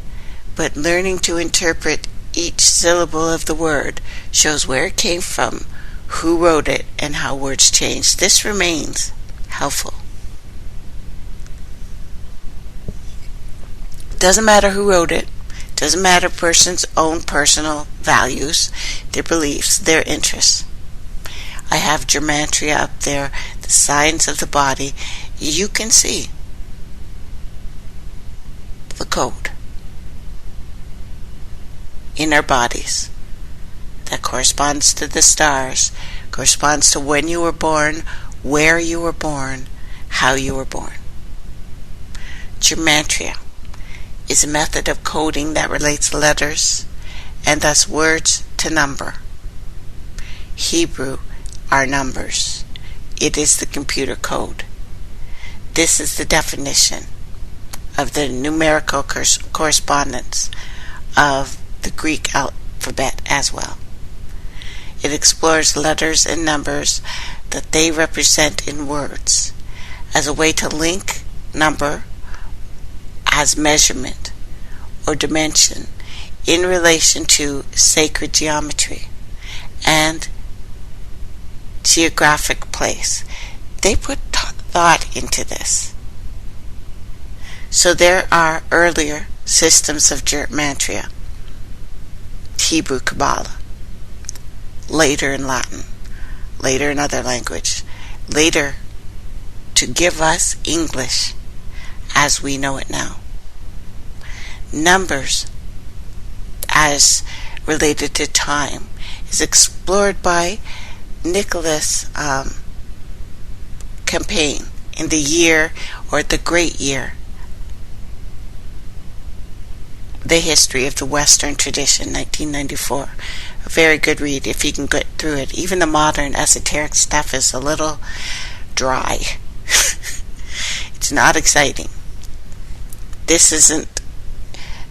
but learning to interpret each syllable of the word shows where it came from, who wrote it, and how words change. This remains helpful. Doesn't matter who wrote it. Doesn't matter a person's own personal values, their beliefs, their interests. I have gematria up there, the signs of the body. You can see the code in our bodies that corresponds to the stars, corresponds to when you were born, where you were born, how you were born. Gematria is a method of coding that relates letters and thus words to number. Hebrew are numbers. It is the computer code. This is the definition of the numerical correspondence of the Greek alphabet as well. It explores letters and numbers that they represent in words as a way to link number as measurement or dimension in relation to sacred geometry and geographic place. They put thought into this. So there are earlier systems of gematria, Hebrew Kabbalah, later in Latin, later in other language, later to give us English as we know it now. Numbers, as related to time, is explored by Nicholas Campaign in The Year, or The Great Year, The History of the Western Tradition, 1994. A very good read if you can get through it. Even the modern esoteric stuff is a little dry. It's not exciting. This isn't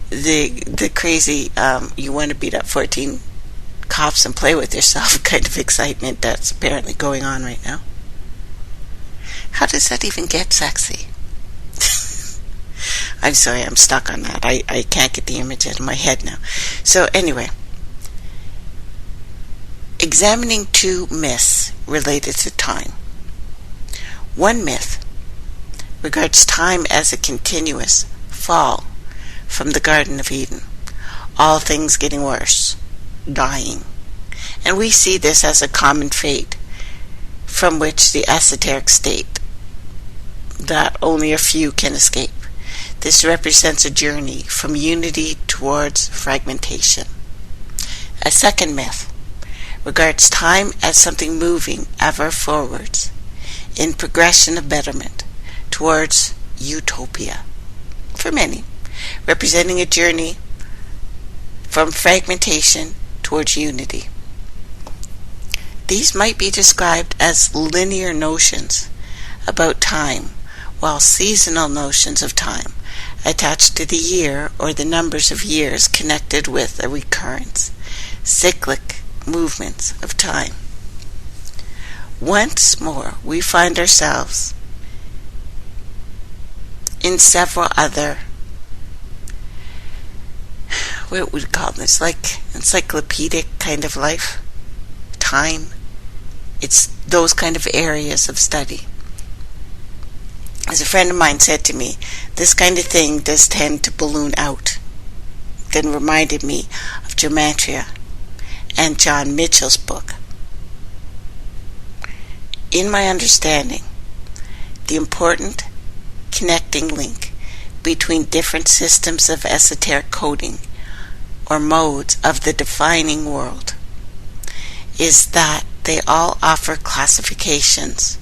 the crazy you want to beat up 14 cops and play with yourself kind of excitement that's apparently going on right now. How does that even get sexy? I'm sorry, I'm stuck on that. I can't get the image out of my head now. So anyway, examining two myths related to time. One myth regards time as a continuous fall from the Garden of Eden, all things getting worse, dying. And we see this as a common fate from which the esoteric state that only a few can escape. This represents a journey from unity towards fragmentation. A second myth regards time as something moving ever forwards in progression of betterment towards utopia. For many, representing a journey from fragmentation towards unity. These might be described as linear notions about time, while seasonal notions of time attached to the year or the numbers of years connected with a recurrence, cyclic movements of time. Once more, we find ourselves in several other, what would we call this, like encyclopedic kind of life, time. It's those kind of areas of study. As a friend of mine said to me, this kind of thing does tend to balloon out. Then reminded me of gematria and John Mitchell's book. In my understanding, the important connecting link between different systems of esoteric coding or modes of the defining world is that they all offer classifications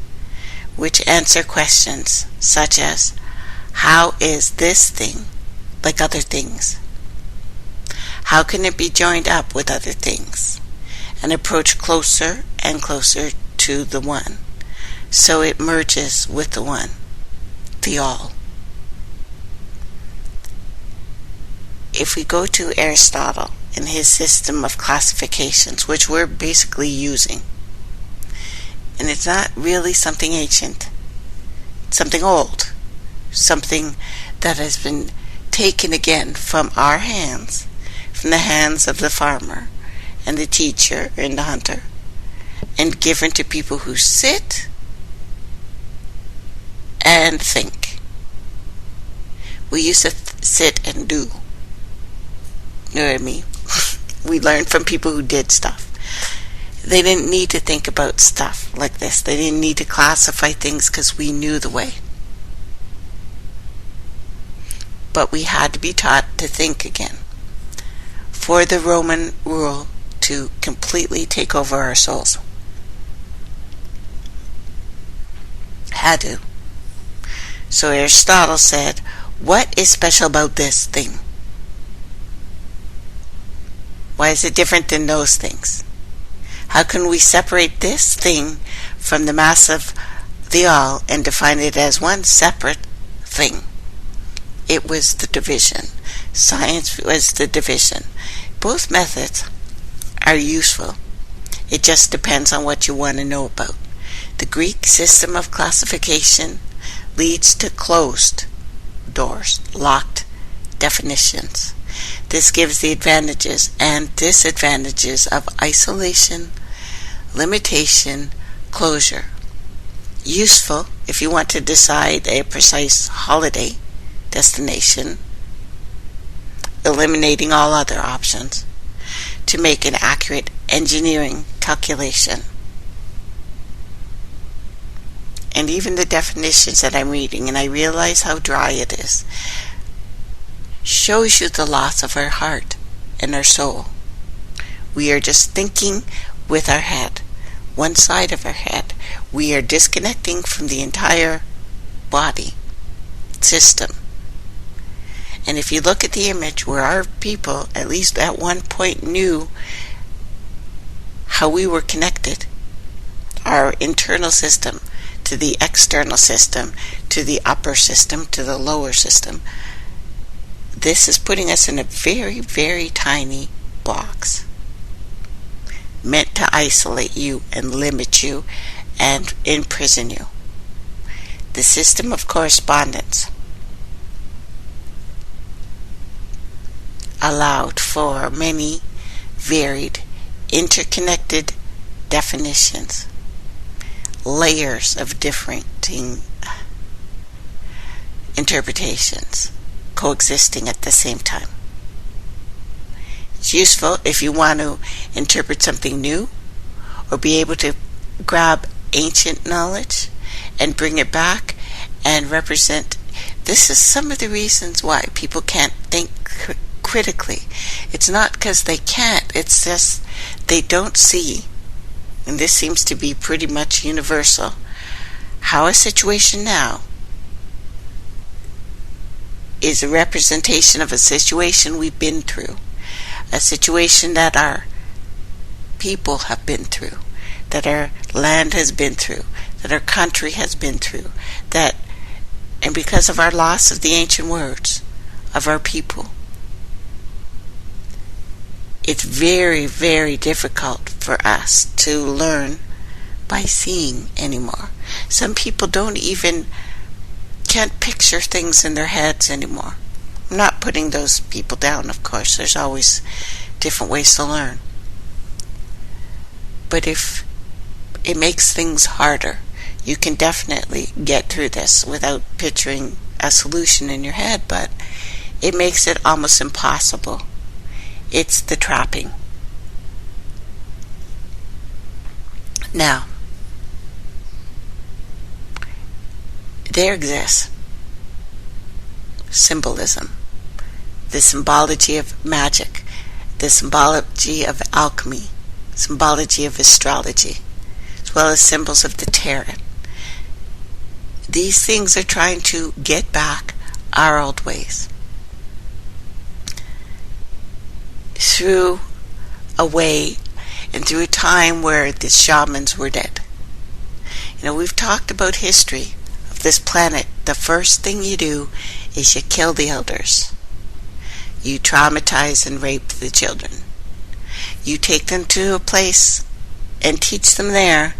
which answer questions such as, how is this thing like other things? How can it be joined up with other things and approach closer and closer to the one, so it merges with the one, the all? If we go to Aristotle and his system of classifications, which we're basically using, and it's not really something ancient, it's something old, something that has been taken again from our hands, from the hands of the farmer and the teacher and the hunter, and given to people who sit and think. We used to sit and do. You know what I mean? We learned from people who did stuff. They didn't need to think about stuff like this. They didn't need to classify things because we knew the way. But we had to be taught to think again for the Roman rule to completely take over our souls. Had to. So Aristotle said, what is special about this thing? Why is it different than those things? How can we separate this thing from the mass of the all and define it as one separate thing? It was the division. Science was the division. Both methods are useful. It just depends on what you want to know about. The Greek system of classification leads to closed doors, locked definitions. This gives the advantages and disadvantages of isolation, limitation, closure. useful if you want to decide a precise holiday destination, eliminating all other options, to make an accurate engineering calculation. And even the definitions that I'm reading, and I realize how dry it is, shows you the loss of our heart and our soul. We are just thinking with our head, one side of our head. We are disconnecting from the entire body system. And if you look at the image where our people, at least at one point, knew how we were connected, our internal system to the external system, to the upper system, to the lower system, this is putting us in a very, very tiny box, meant to isolate you and limit you and imprison you. The system of correspondence allowed for many varied, interconnected definitions, layers of differing interpretations coexisting at the same time. It's useful if you want to interpret something new or be able to grab ancient knowledge and bring it back and represent. This is some of the reasons why people can't think critically. It's not because they can't, it's just they don't see, and this seems to be pretty much universal, how a situation now is a representation of a situation we've been through, a situation that our people have been through, that our land has been through, that our country has been through, that, and because of our loss of the ancient words of our people, it's very, very difficult for us to learn by seeing anymore. Some people can't picture things in their heads anymore. I'm not putting those people down, of course. There's always different ways to learn. But if it makes things harder, you can definitely get through this without picturing a solution in your head, but it makes it almost impossible. It's the trapping. Now, there exists symbolism, the symbology of magic, the symbology of alchemy, symbology of astrology, as well as symbols of the tarot. These things are trying to get back our old ways through a way and through a time where the shamans were dead. We've talked about history of this planet. The first thing you do is you kill the elders. You traumatize and rape the children. You take them to a place and teach them there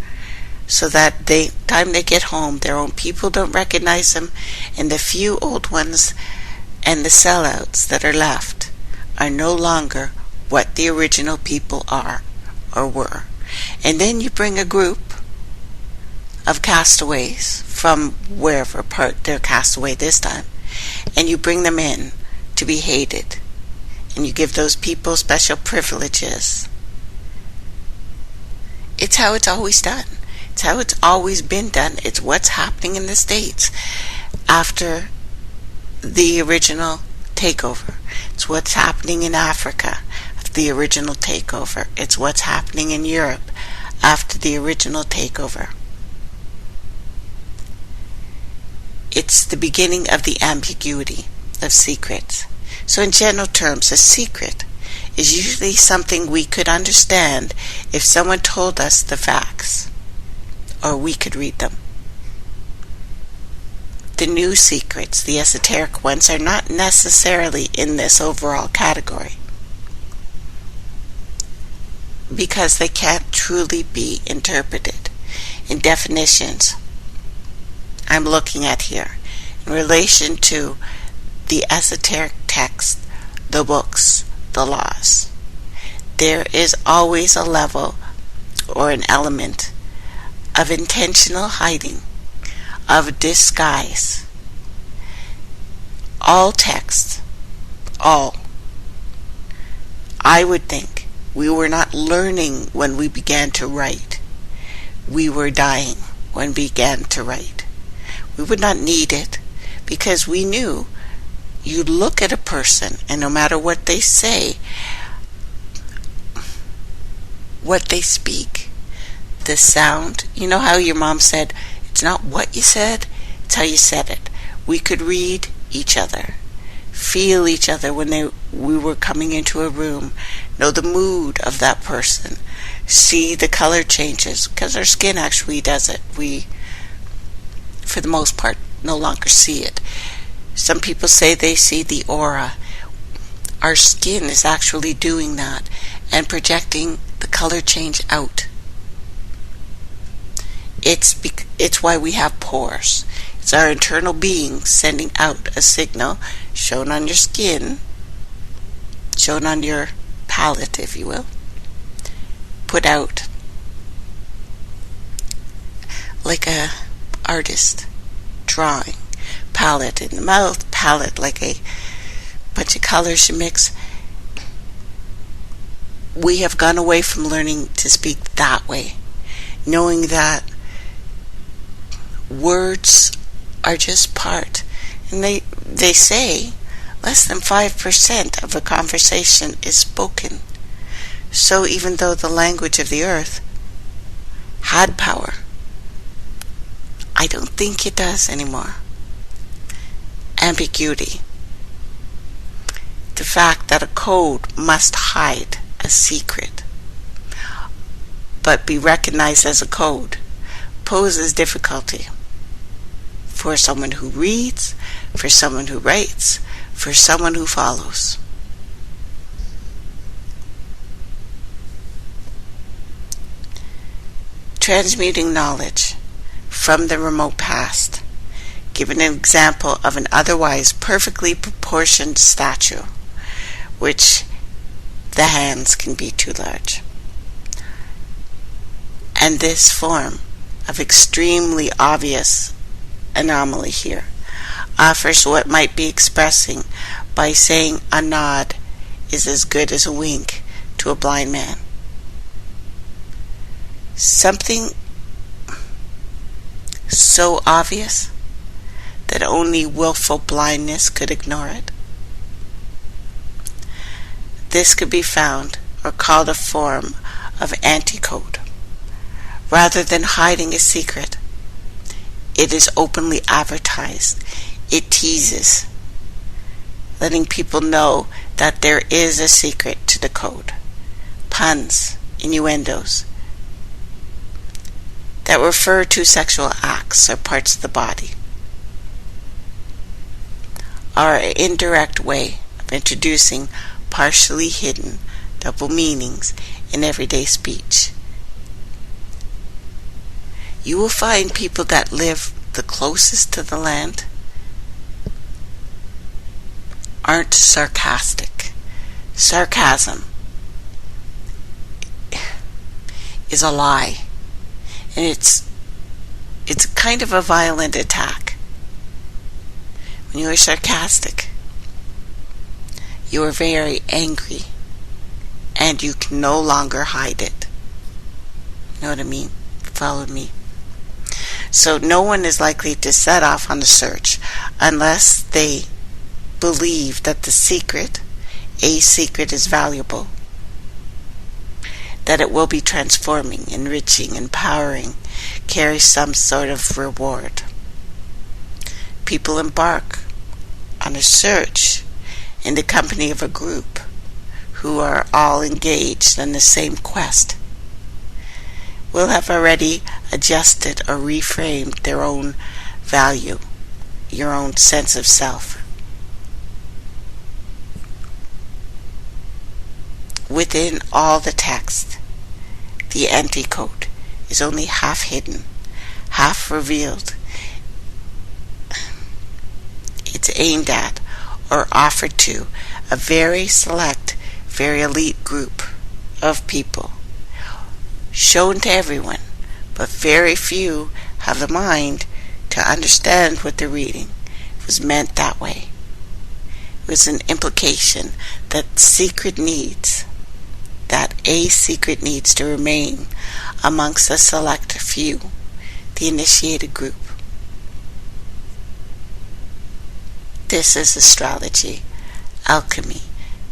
so that time they get home, their own people don't recognize them, and the few old ones and the sellouts that are left are no longer what the original people are or were. And then you bring a group of castaways from wherever part they're cast away this time, and you bring them in to be hated, and you give those people special privileges. It's how it's always done. It's how it's always been done. It's what's happening in the States after the original takeover. It's what's happening in Africa after the original takeover. It's what's happening in Europe after the original takeover. It's the beginning of the ambiguity of secrets. So in general terms, a secret is usually something we could understand if someone told us the facts, or we could read them. The new secrets, the esoteric ones, are not necessarily in this overall category because they can't truly be interpreted in definitions I'm looking at here in relation to the esoteric text, the books, the laws. There is always a level or an element of intentional hiding of disguise. All text, all. I would think we were not learning when we began to write. We were dying when we began to write. We would not need it because we knew you look at a person and no matter what they say, what they speak, the sound, you know how your mom said, it's not what you said, it's how you said it. We could read each other, feel each other when we were coming into a room, know the mood of that person, see the color changes, because our skin actually does it. We, for the most part, no longer see it. Some people say they see the aura. Our skin is actually doing that and projecting the color change out. It's why we have pores. It's our internal being sending out a signal shown on your skin, shown on your palette, if you will, put out like a artist drawing, palette in the mouth, palette like a bunch of colors you mix. We have gone away from learning to speak that way, knowing that words are just part, and they say less than 5% of a conversation is spoken. So even though the language of the earth had power, I don't think it does anymore. Ambiguity. The fact that a code must hide a secret, but be recognized as a code, poses difficulty for someone who reads, for someone who writes, for someone who follows. Transmuting knowledge from the remote past. Give an example of an otherwise perfectly proportioned statue, which the hands can be too large. And this form of extremely obvious anomaly here offers what might be expressing by saying a nod is as good as a wink to a blind man. Something so obvious that only willful blindness could ignore it. This could be found or called a form of anti-code. Rather than hiding a secret, it is openly advertised. It teases, letting people know that there is a secret to the code. Puns, innuendos that refer to sexual acts or parts of the body are an indirect way of introducing partially hidden double meanings in everyday speech. You will find people that live the closest to the land aren't sarcastic. Sarcasm is a lie, and it's kind of a violent attack. When you are sarcastic, you are very angry, and you can no longer hide it. You know what I mean? Follow me. So no one is likely to set off on a search unless they believe that a secret is valuable, that it will be transforming, enriching, empowering, carry some sort of reward. People embark on a search in the company of a group who are all engaged in the same quest. Will have already adjusted or reframed their own value, your own sense of self. Within all the text, the anti-code is only half hidden, half revealed. It's aimed at or offered to a very select, very elite group of people, shown to everyone, but very few have the mind to understand what they're reading. It was meant that way. It was an implication that a secret needs to remain amongst a select few, the initiated group. This is astrology, alchemy,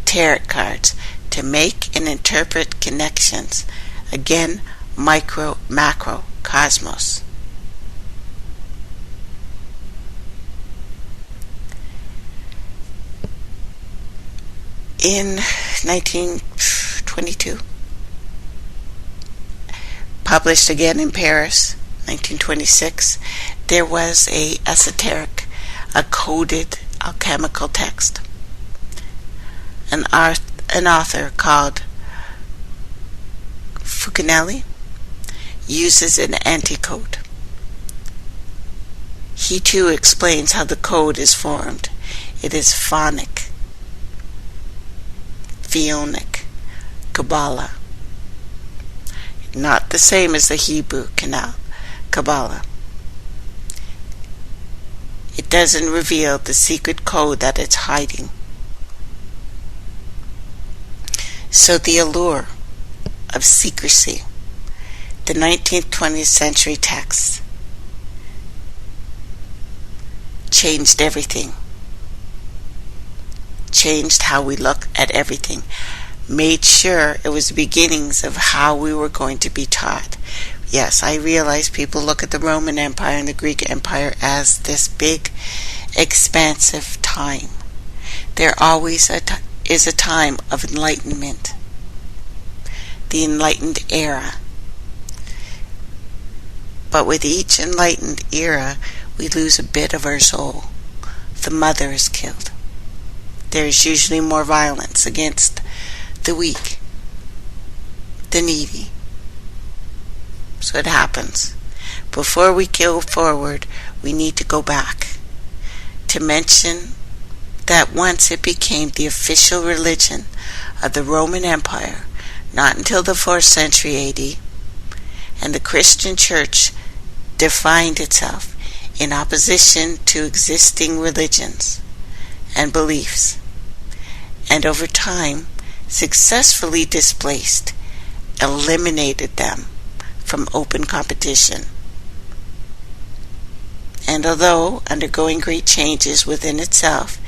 tarot cards, to make and interpret connections. Again, micro, macro, cosmos. In 1922, published again in Paris, 1926, there was a Esoteric, a coded alchemical text. An author called Fucanelli uses an anti-code. He too explains how the code is formed. It is phonic, Phionic, Kabbalah. Not the same as the Hebrew Kabbalah. It doesn't reveal the secret code that it's hiding. So the allure of secrecy, the 19th, 20th century texts, changed everything. Changed how we look at everything. Made sure it was the beginnings of how we were going to be taught. Yes, I realize people look at the Roman Empire and the Greek Empire as this big, expansive time. There always is a time of enlightenment. The enlightened era. But with each enlightened era, we lose a bit of our soul. The mother is killed. There is usually more violence against the weak, the needy. So it happens. Before we go forward, we need to go back to mention that once it became the official religion of the Roman Empire, not until the 4th century AD, and the Christian Church defined itself in opposition to existing religions and beliefs, and over time successfully displaced, eliminated them from open competition. And although undergoing great changes within itself,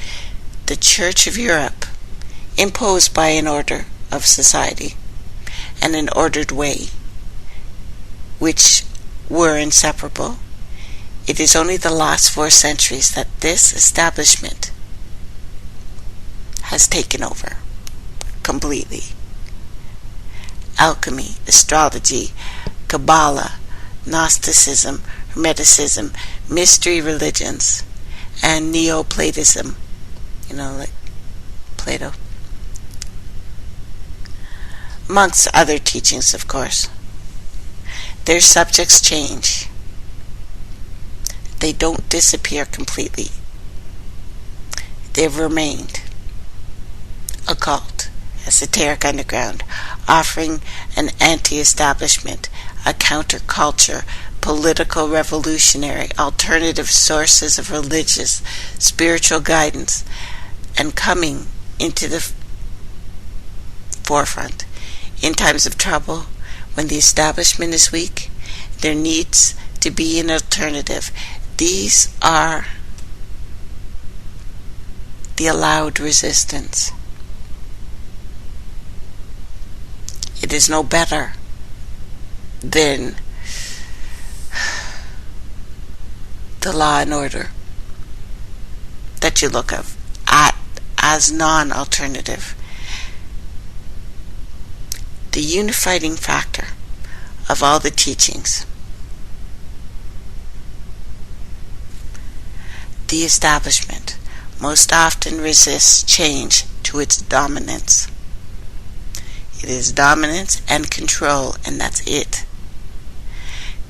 the Church of Europe, imposed by an order of society and an ordered way, which were inseparable, it is only the last 4 centuries that this establishment has taken over completely. Alchemy, astrology, Kabbalah, Gnosticism, Hermeticism, mystery religions, and Neoplatism, like Plato. Amongst other teachings, of course. Their subjects change. They don't disappear completely. They've remained. Occult, esoteric underground, offering an anti-establishment, a counterculture, political revolutionary, alternative sources of religious, spiritual guidance, and coming into the forefront. In times of trouble, when the establishment is weak, there needs to be an alternative. These are the allowed resistance. It is no better than the law and order that you look at as non-alternative. The unifying factor of all the teachings. The establishment most often resists change to its dominance. It is dominance and control, and that's it.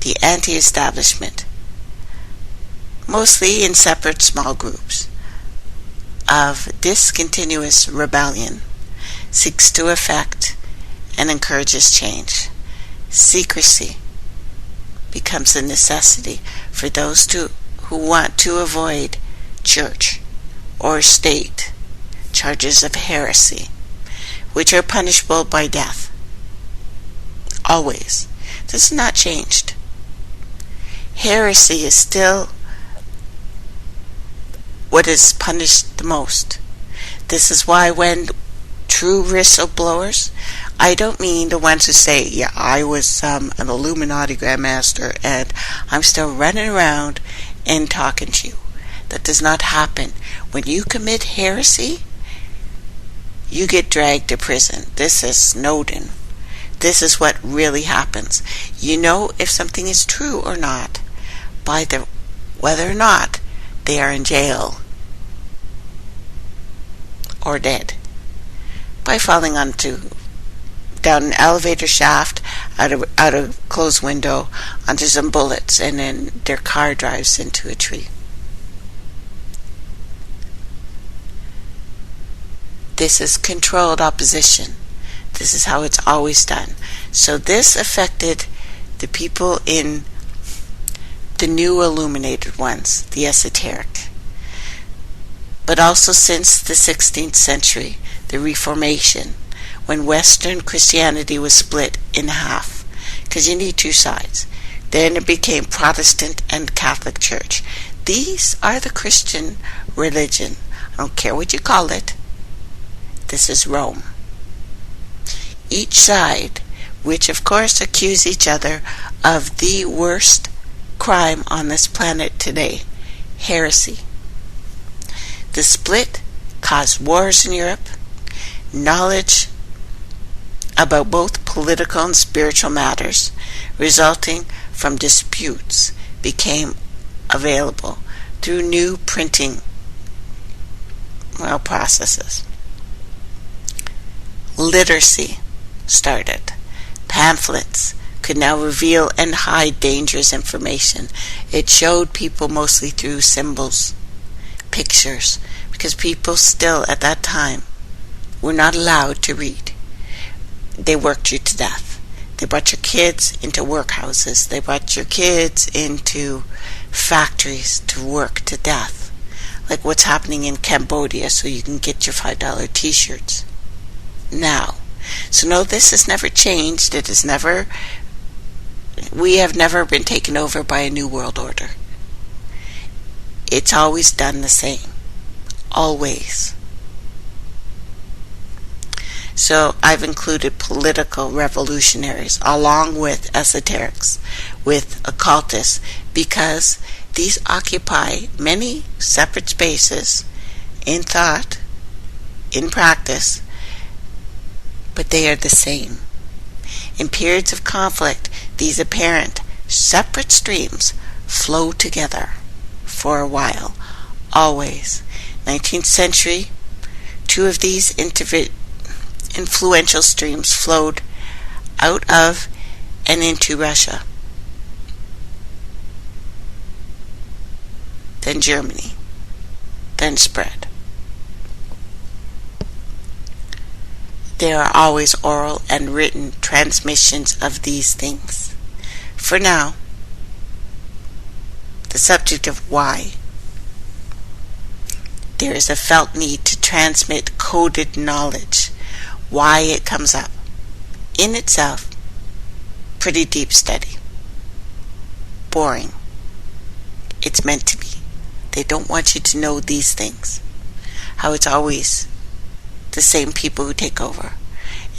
The anti-establishment, mostly in separate small groups of discontinuous rebellion, seeks to effect and encourages change. Secrecy becomes a necessity for those who want to avoid church or state charges of heresy, which are punishable by death. Always. This has not changed. Heresy is still what is punished the most. This is why when true whistleblowers, I don't mean the ones who say, yeah, I was an Illuminati Grandmaster and I'm still running around and talking to you. That does not happen. When you commit heresy, you get dragged to prison. This is Snowden. This is what really happens. You know if something is true or not by whether or not they are in jail or dead, by falling down an elevator shaft, out a closed window, onto some bullets, and then their car drives into a tree. This is controlled opposition. This is how it's always done. So this affected the people in the new illuminated ones, the esoteric. But also since the 16th century, the Reformation, when Western Christianity was split in half, because you need two sides. Then it became Protestant and Catholic Church. These are the Christian religion. I don't care what you call it. This is Rome. Each side, which of course accuse each other of the worst crime on this planet today, heresy. The split caused wars in Europe. Knowledge about both political and spiritual matters resulting from disputes became available through new printing processes. Literacy started. Pamphlets could now reveal and hide dangerous information. It showed people mostly through symbols, pictures, because people still at that time were not allowed to read. They worked you to death. They brought your kids into workhouses. They brought your kids into factories to work to death. Like what's happening in Cambodia, so you can get your $5 t-shirts now. So no, this has never changed. We have never been taken over by a new world order. It's always done the same. Always. So I've included political revolutionaries along with esoterics, with occultists, because these occupy many separate spaces in thought, in practice, but they are the same. In periods of conflict, these apparent separate streams flow together for a while, always. 19th century, two of these influential streams flowed out of and into Russia, then Germany, then spread. There are always oral and written transmissions of these things. For now, the subject of why there is a felt need to transmit coded knowledge, why it comes up. In itself, pretty deep study. Boring. It's meant to be. They don't want you to know these things. How it's always the same people who take over.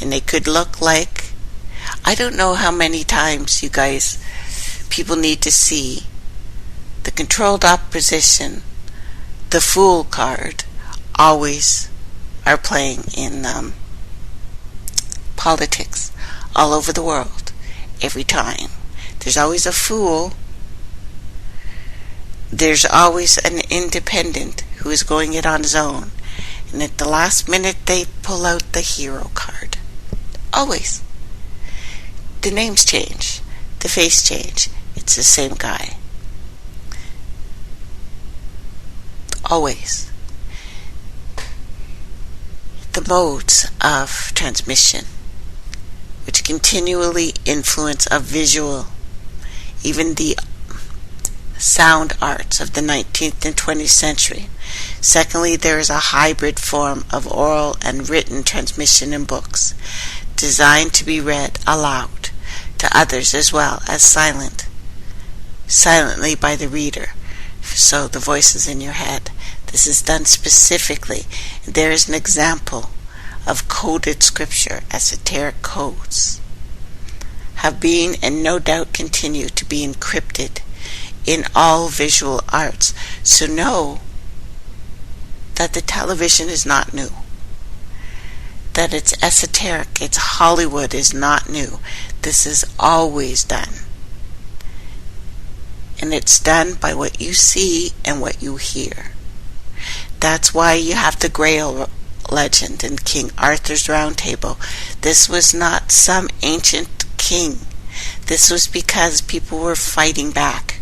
And they could look like, I don't know how many times you guys, people need to see the controlled opposition, the fool card, always are playing in politics all over the world. Every time. There's always a fool. There's always an independent who is going it on his own. And at the last minute they pull out the hero card. Always. The names change. The face change. It's the same guy. Always. The modes of transmission, which continually influence a visual, even the sound arts of the 19th and 20th century. Secondly, there is a hybrid form of oral and written transmission in books, designed to be read aloud to others as well as silently by the reader. So the voice is in your head. This is done specifically. There is an example of coded scripture, esoteric codes, have been and no doubt continue to be encrypted in all visual arts. So know that the television is not new, that it's esoteric, it's Hollywood is not new. This is always done. And it's done by what you see and what you hear. That's why you have the Grail legend in King Arthur's Round Table. This was not some ancient king. This was because people were fighting back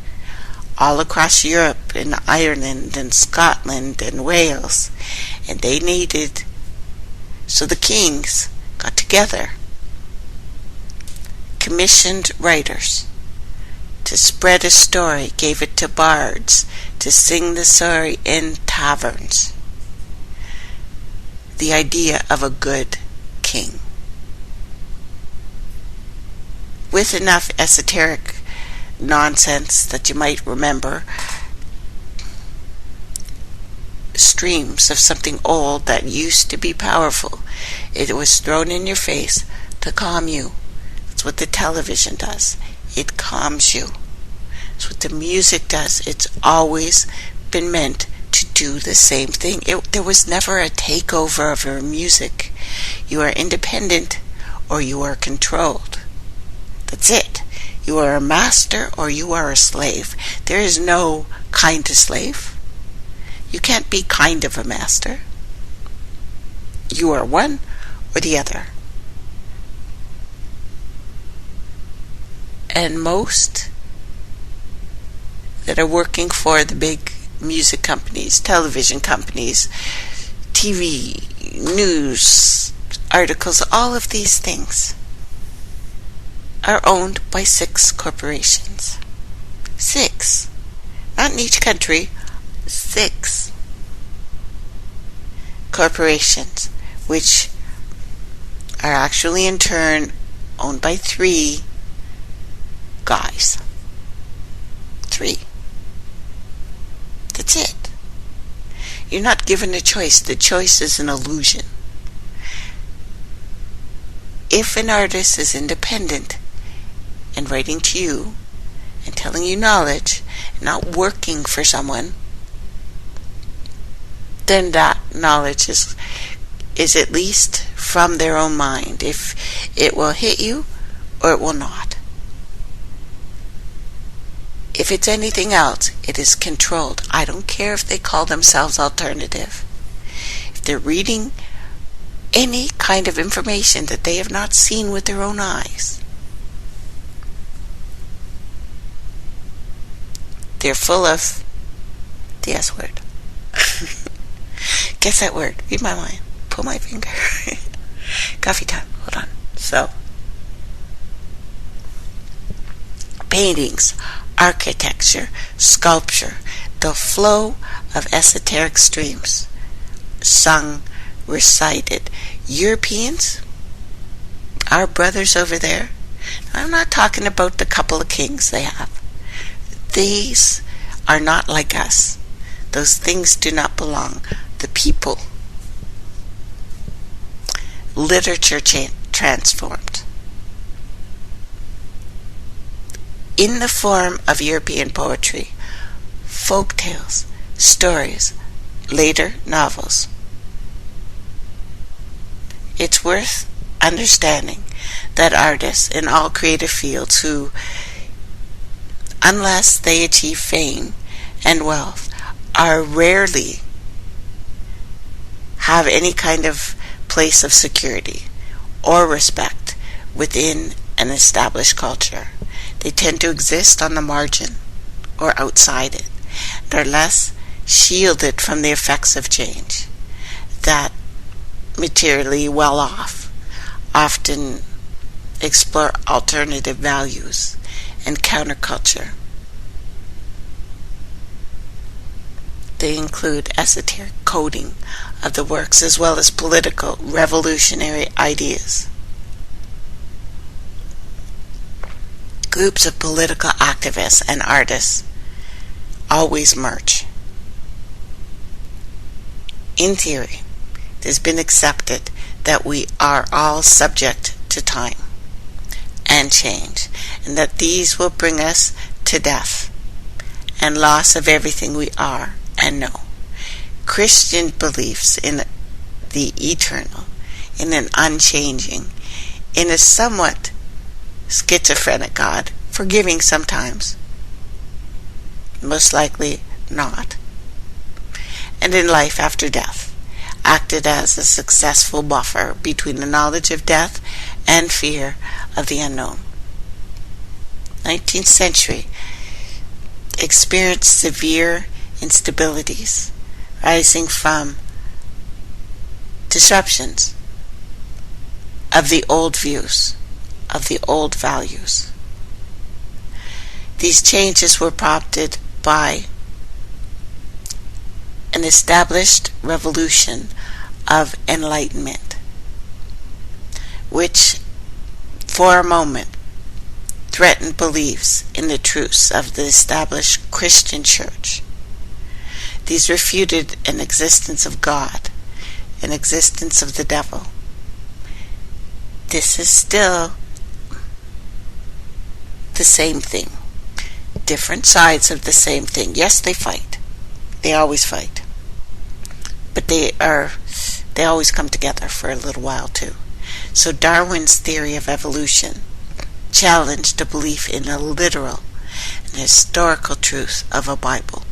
all across Europe, in Ireland and Scotland and Wales, and they needed, so the kings got together, commissioned writers to spread a story, gave it to bards to sing the story in taverns. The idea of a good king, with enough esoteric nonsense that you might remember streams of something old that used to be powerful. It was thrown in your face to calm you. That's what the television does. It calms you. That's what the music does. It's always been meant to do the same thing. There was never a takeover of your music. You are independent or you are controlled. That's it. You are a master or you are a slave. There is no kind of slave. You can't be kind of a master. You are one or the other. And most that are working for the big music companies, television companies, TV, news, articles, all of these things are owned by 6 corporations. 6. Not in each country. 6 corporations, which are actually in turn owned by 3 guys. 3. That's it. You're not given a choice. The choice is an illusion. If an artist is independent and writing to you and telling you knowledge and not working for someone, then that knowledge is at least from their own mind. If it will hit you or it will not. If it's anything else, it is controlled. I don't care if they call themselves alternative. If they're reading any kind of information that they have not seen with their own eyes, they're full of the S word. Guess that word. Read my mind. Pull my finger. Coffee time. Hold on. So, paintings, architecture, sculpture, the flow of esoteric streams, sung, recited. Europeans, our brothers over there, I'm not talking about the couple of kings they have. These are not like us. Those things do not belong. The people. Literature transformed. In the form of European poetry, folk tales, stories, later novels. It's worth understanding that artists in all creative fields who, unless they achieve fame and wealth, are rarely have any kind of place of security or respect within an established culture. They tend to exist on the margin or outside it. They're less shielded from the effects of change. That materially well off often explore alternative values and counterculture. They include esoteric coding of the works as well as political revolutionary ideas. Groups of political activists and artists always merge. In theory, it has been accepted that we are all subject to time and change, and that these will bring us to death and loss of everything we are and know. Christian beliefs in the eternal, in an unchanging, in a somewhat schizophrenic God, forgiving sometimes, most likely not, and in life after death, acted as a successful buffer between the knowledge of death and fear of the unknown. 19th century experienced severe instabilities rising from disruptions of the old views, of the old values. These changes were prompted by an established revolution of enlightenment, which for a moment threatened beliefs in the truths of the established Christian church. These refuted an existence of God, an existence of the devil. This is still the same thing. Different sides of the same thing. Yes, they fight. They always fight. But they always come together for a little while too. So Darwin's theory of evolution challenged a belief in a literal and historical truth of a Bible,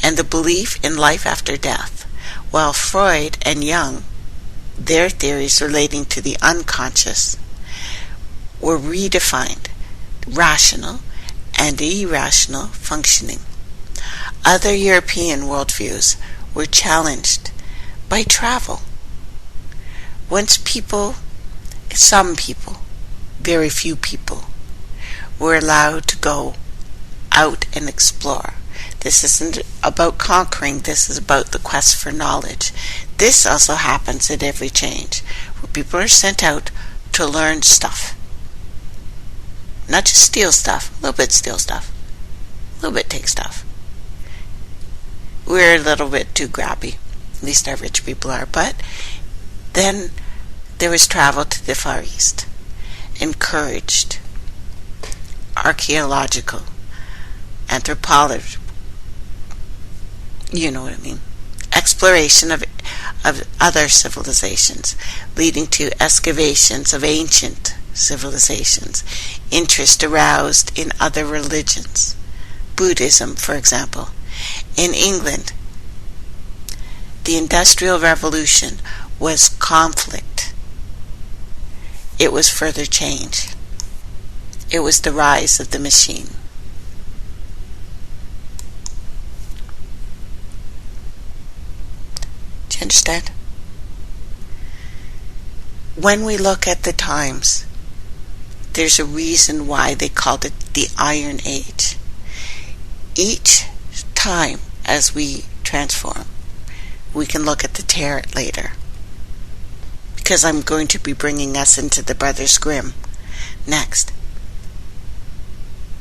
and the belief in life after death, while Freud and Jung, their theories relating to the unconscious, were redefined, rational and irrational functioning. Other European worldviews were challenged by travel. Once some people, very few people, were allowed to go out and explore. This isn't about conquering, this is about the quest for knowledge. This also happens at every change, where people are sent out to learn stuff. Not just steal stuff, a little bit steal stuff, a little bit take stuff. We're a little bit too grabby, at least our rich people are. But then there was travel to the Far East, encouraged archaeological, anthropology, you know what I mean, exploration of other civilizations, leading to excavations of ancient civilizations, interest aroused in other religions, Buddhism, for example. In England, the Industrial Revolution was conflict. It was further change. It was the rise of the machine. Do you understand? When we look at the times, there's a reason why they called it the Iron Age. Each time as we transform, we can look at the tarot later, because I'm going to be bringing us into the Brothers Grimm next.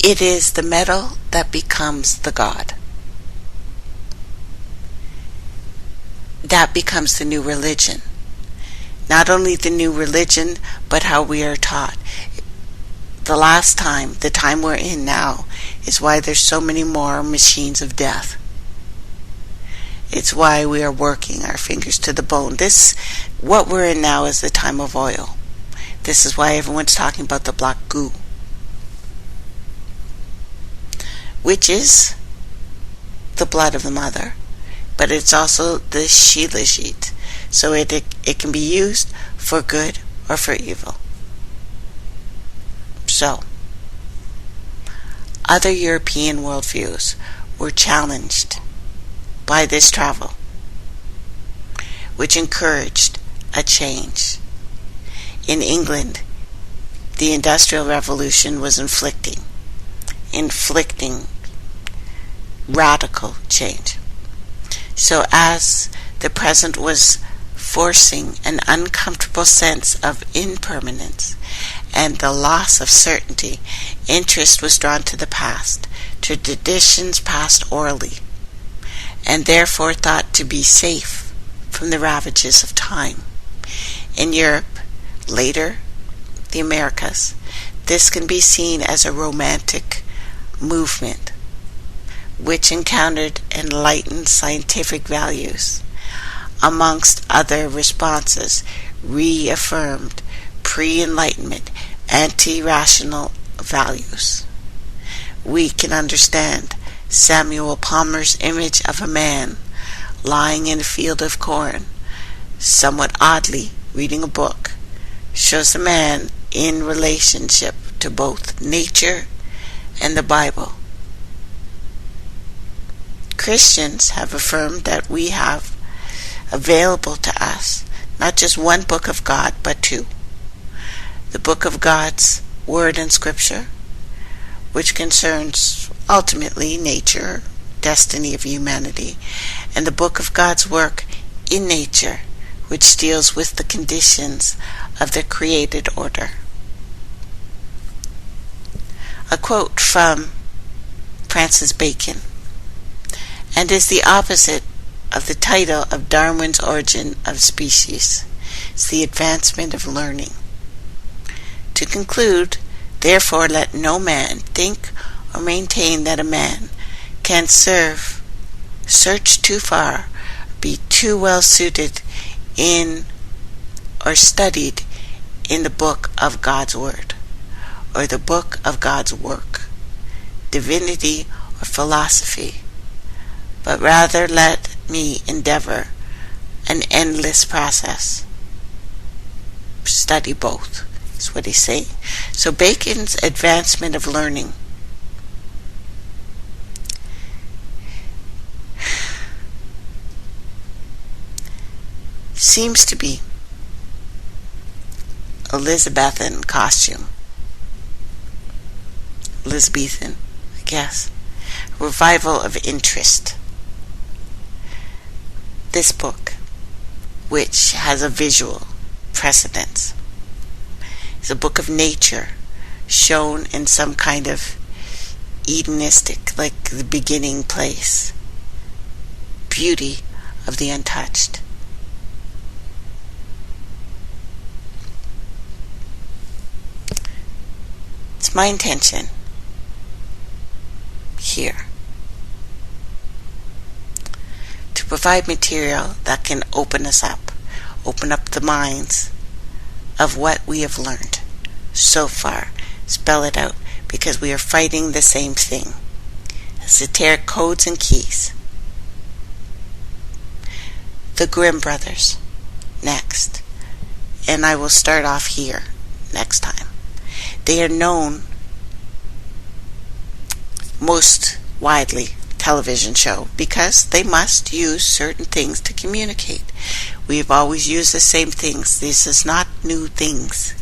It is the metal that becomes the God. That becomes the new religion. Not only the new religion, but how we are taught. The last time, the time we're in now, is why there's so many more machines of death. It's why we are working our fingers to the bone. What we're in now is the time of oil. This is why everyone's talking about the black goo, which is the blood of the mother, but it's also the Shilajit. So it can be used for good or for evil. So, other European worldviews were challenged by this travel, which encouraged a change. In England, the Industrial Revolution was inflicting radical change. So as the present was forcing an uncomfortable sense of impermanence and the loss of certainty, interest was drawn to the past, to traditions passed orally, and therefore thought to be safe from the ravages of time. In Europe, later the Americas, this can be seen as a romantic movement which encountered enlightened scientific values. Amongst other responses, reaffirmed pre-enlightenment anti-rational values. We can understand Samuel Palmer's image of a man lying in a field of corn, somewhat oddly reading a book, shows a man in relationship to both nature and the Bible. Christians have affirmed that we have available to us not just one book of God, but two. The book of God's Word and Scripture, which concerns ultimately nature, destiny of humanity, and the book of God's work in nature, which deals with the conditions of the created order. A quote from Francis Bacon, and is the opposite of the title of Darwin's Origin of Species. It's the advancement of learning. To conclude, therefore let no man think or maintain that a man can search too far, be too well suited in or studied in the book of God's Word, or the book of God's work, divinity or philosophy, but rather let me endeavor an endless process. Study both, is what he's saying. So Bacon's advancement of learning seems to be Elizabethan costume. Elizabethan, I guess. Revival of interest. This book, which has a visual precedence, is a book of nature shown in some kind of Edenistic, like the beginning place, beauty of the untouched. It's my intention here to provide material that can open us up, open up the minds of what we have learned so far, spell it out, because we are fighting the same thing. Esoteric codes and keys. The Grimm brothers, next, and I will start off here next time. They are known most widely television show because they must use certain things to communicate. We've always used the same things. This is not new things.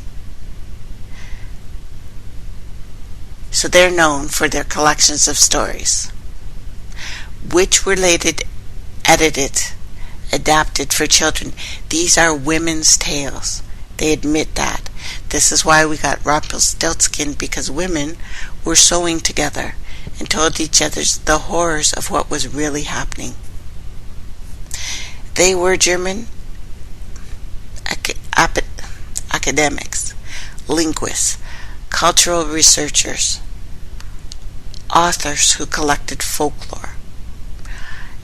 So they're known for their collections of stories, which were later edited, adapted for children. These are women's tales. They admit that. This is why we got Rumpelstiltskin, because women were sewing together and told each other the horrors of what was really happening. They were German academics, linguists, cultural researchers, authors who collected folklore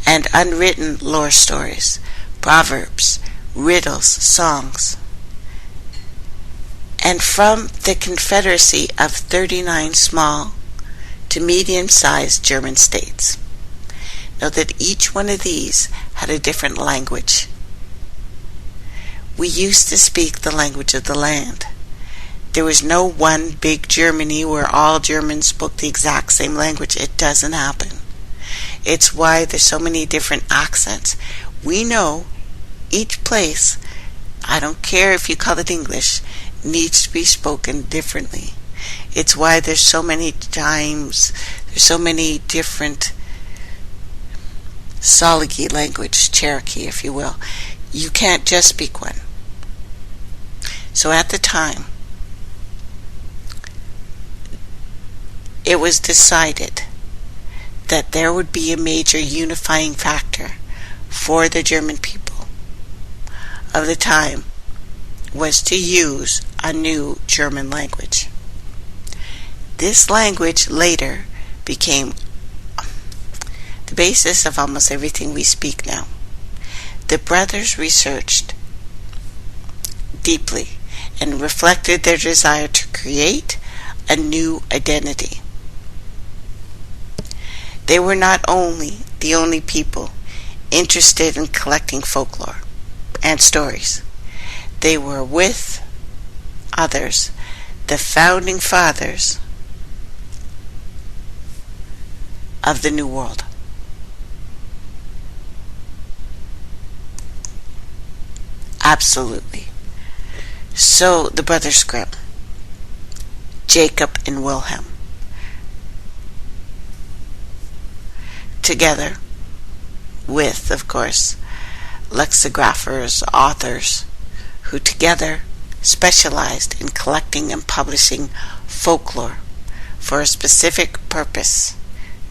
and unwritten lore stories, proverbs, riddles, songs. And from the confederacy of 39 small to medium-sized German states. Note that each one of these had a different language. We used to speak the language of the land. There was no one big Germany where all Germans spoke the exact same language. It doesn't happen. It's why there's so many different accents. We know each place, I don't care if you call it English, needs to be spoken differently. It's why there's so many times, there's so many different Saligi language, Cherokee, if you will. You can't just speak one. So at the time, it was decided that there would be a major unifying factor for the German people of the time was to use a new German language. This language later became the basis of almost everything we speak now. The brothers researched deeply and reflected their desire to create a new identity. They were not only the only people interested in collecting folklore and stories. They were, with others, the founding fathers of the New World. Absolutely. So the brothers Grimm, Jacob and Wilhelm, together with, of course, lexicographers, authors, who together specialized in collecting and publishing folklore for a specific purpose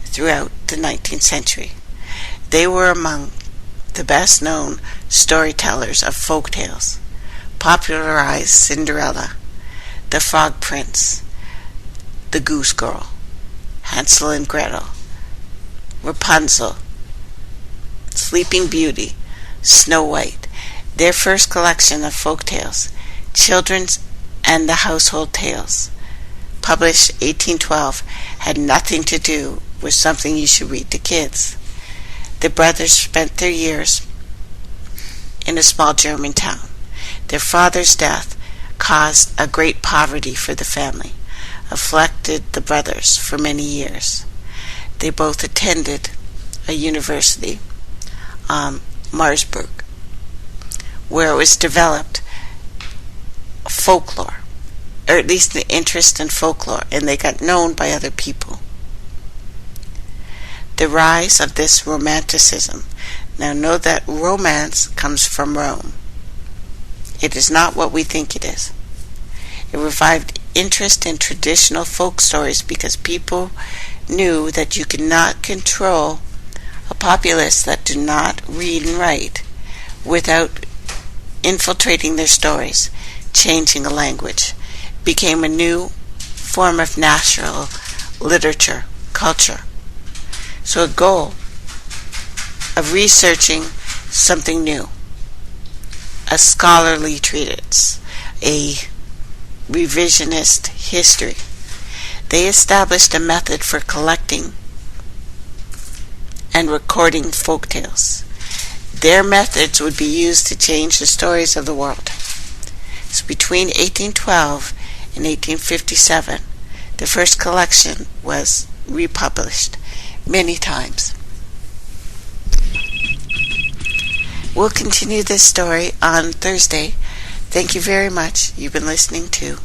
throughout the 19th century. They were among the best known storytellers of folk tales, popularized Cinderella, the Frog Prince, the Goose Girl, Hansel and Gretel, Rapunzel, Sleeping Beauty, Snow White. Their first collection of folk tales, Children's and the Household Tales, published 1812, had nothing to do with something you should read to kids. The brothers spent their years in a small German town. Their father's death caused a great poverty for the family, afflicted the brothers for many years. They both attended a university, Marsburg, where it was developed folklore, or at least the interest in folklore, and they got known by other people. The rise of this romanticism. Now know that romance comes from Rome. It is not what we think it is. It revived interest in traditional folk stories because people knew that you could not control a populace that do not read and write without infiltrating their stories, changing a language. It became a new form of national literature, culture. So a goal of researching something new, a scholarly treatise, a revisionist history. They established a method for collecting and recording folk tales. Their methods would be used to change the stories of the world. So between 1812 and 1857, the first collection was republished many times. We'll continue this story on Thursday. Thank you very much. You've been listening to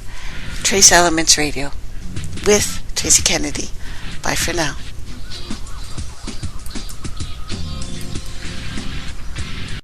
Trace Elements Radio with Tracey Kennedy. Bye for now.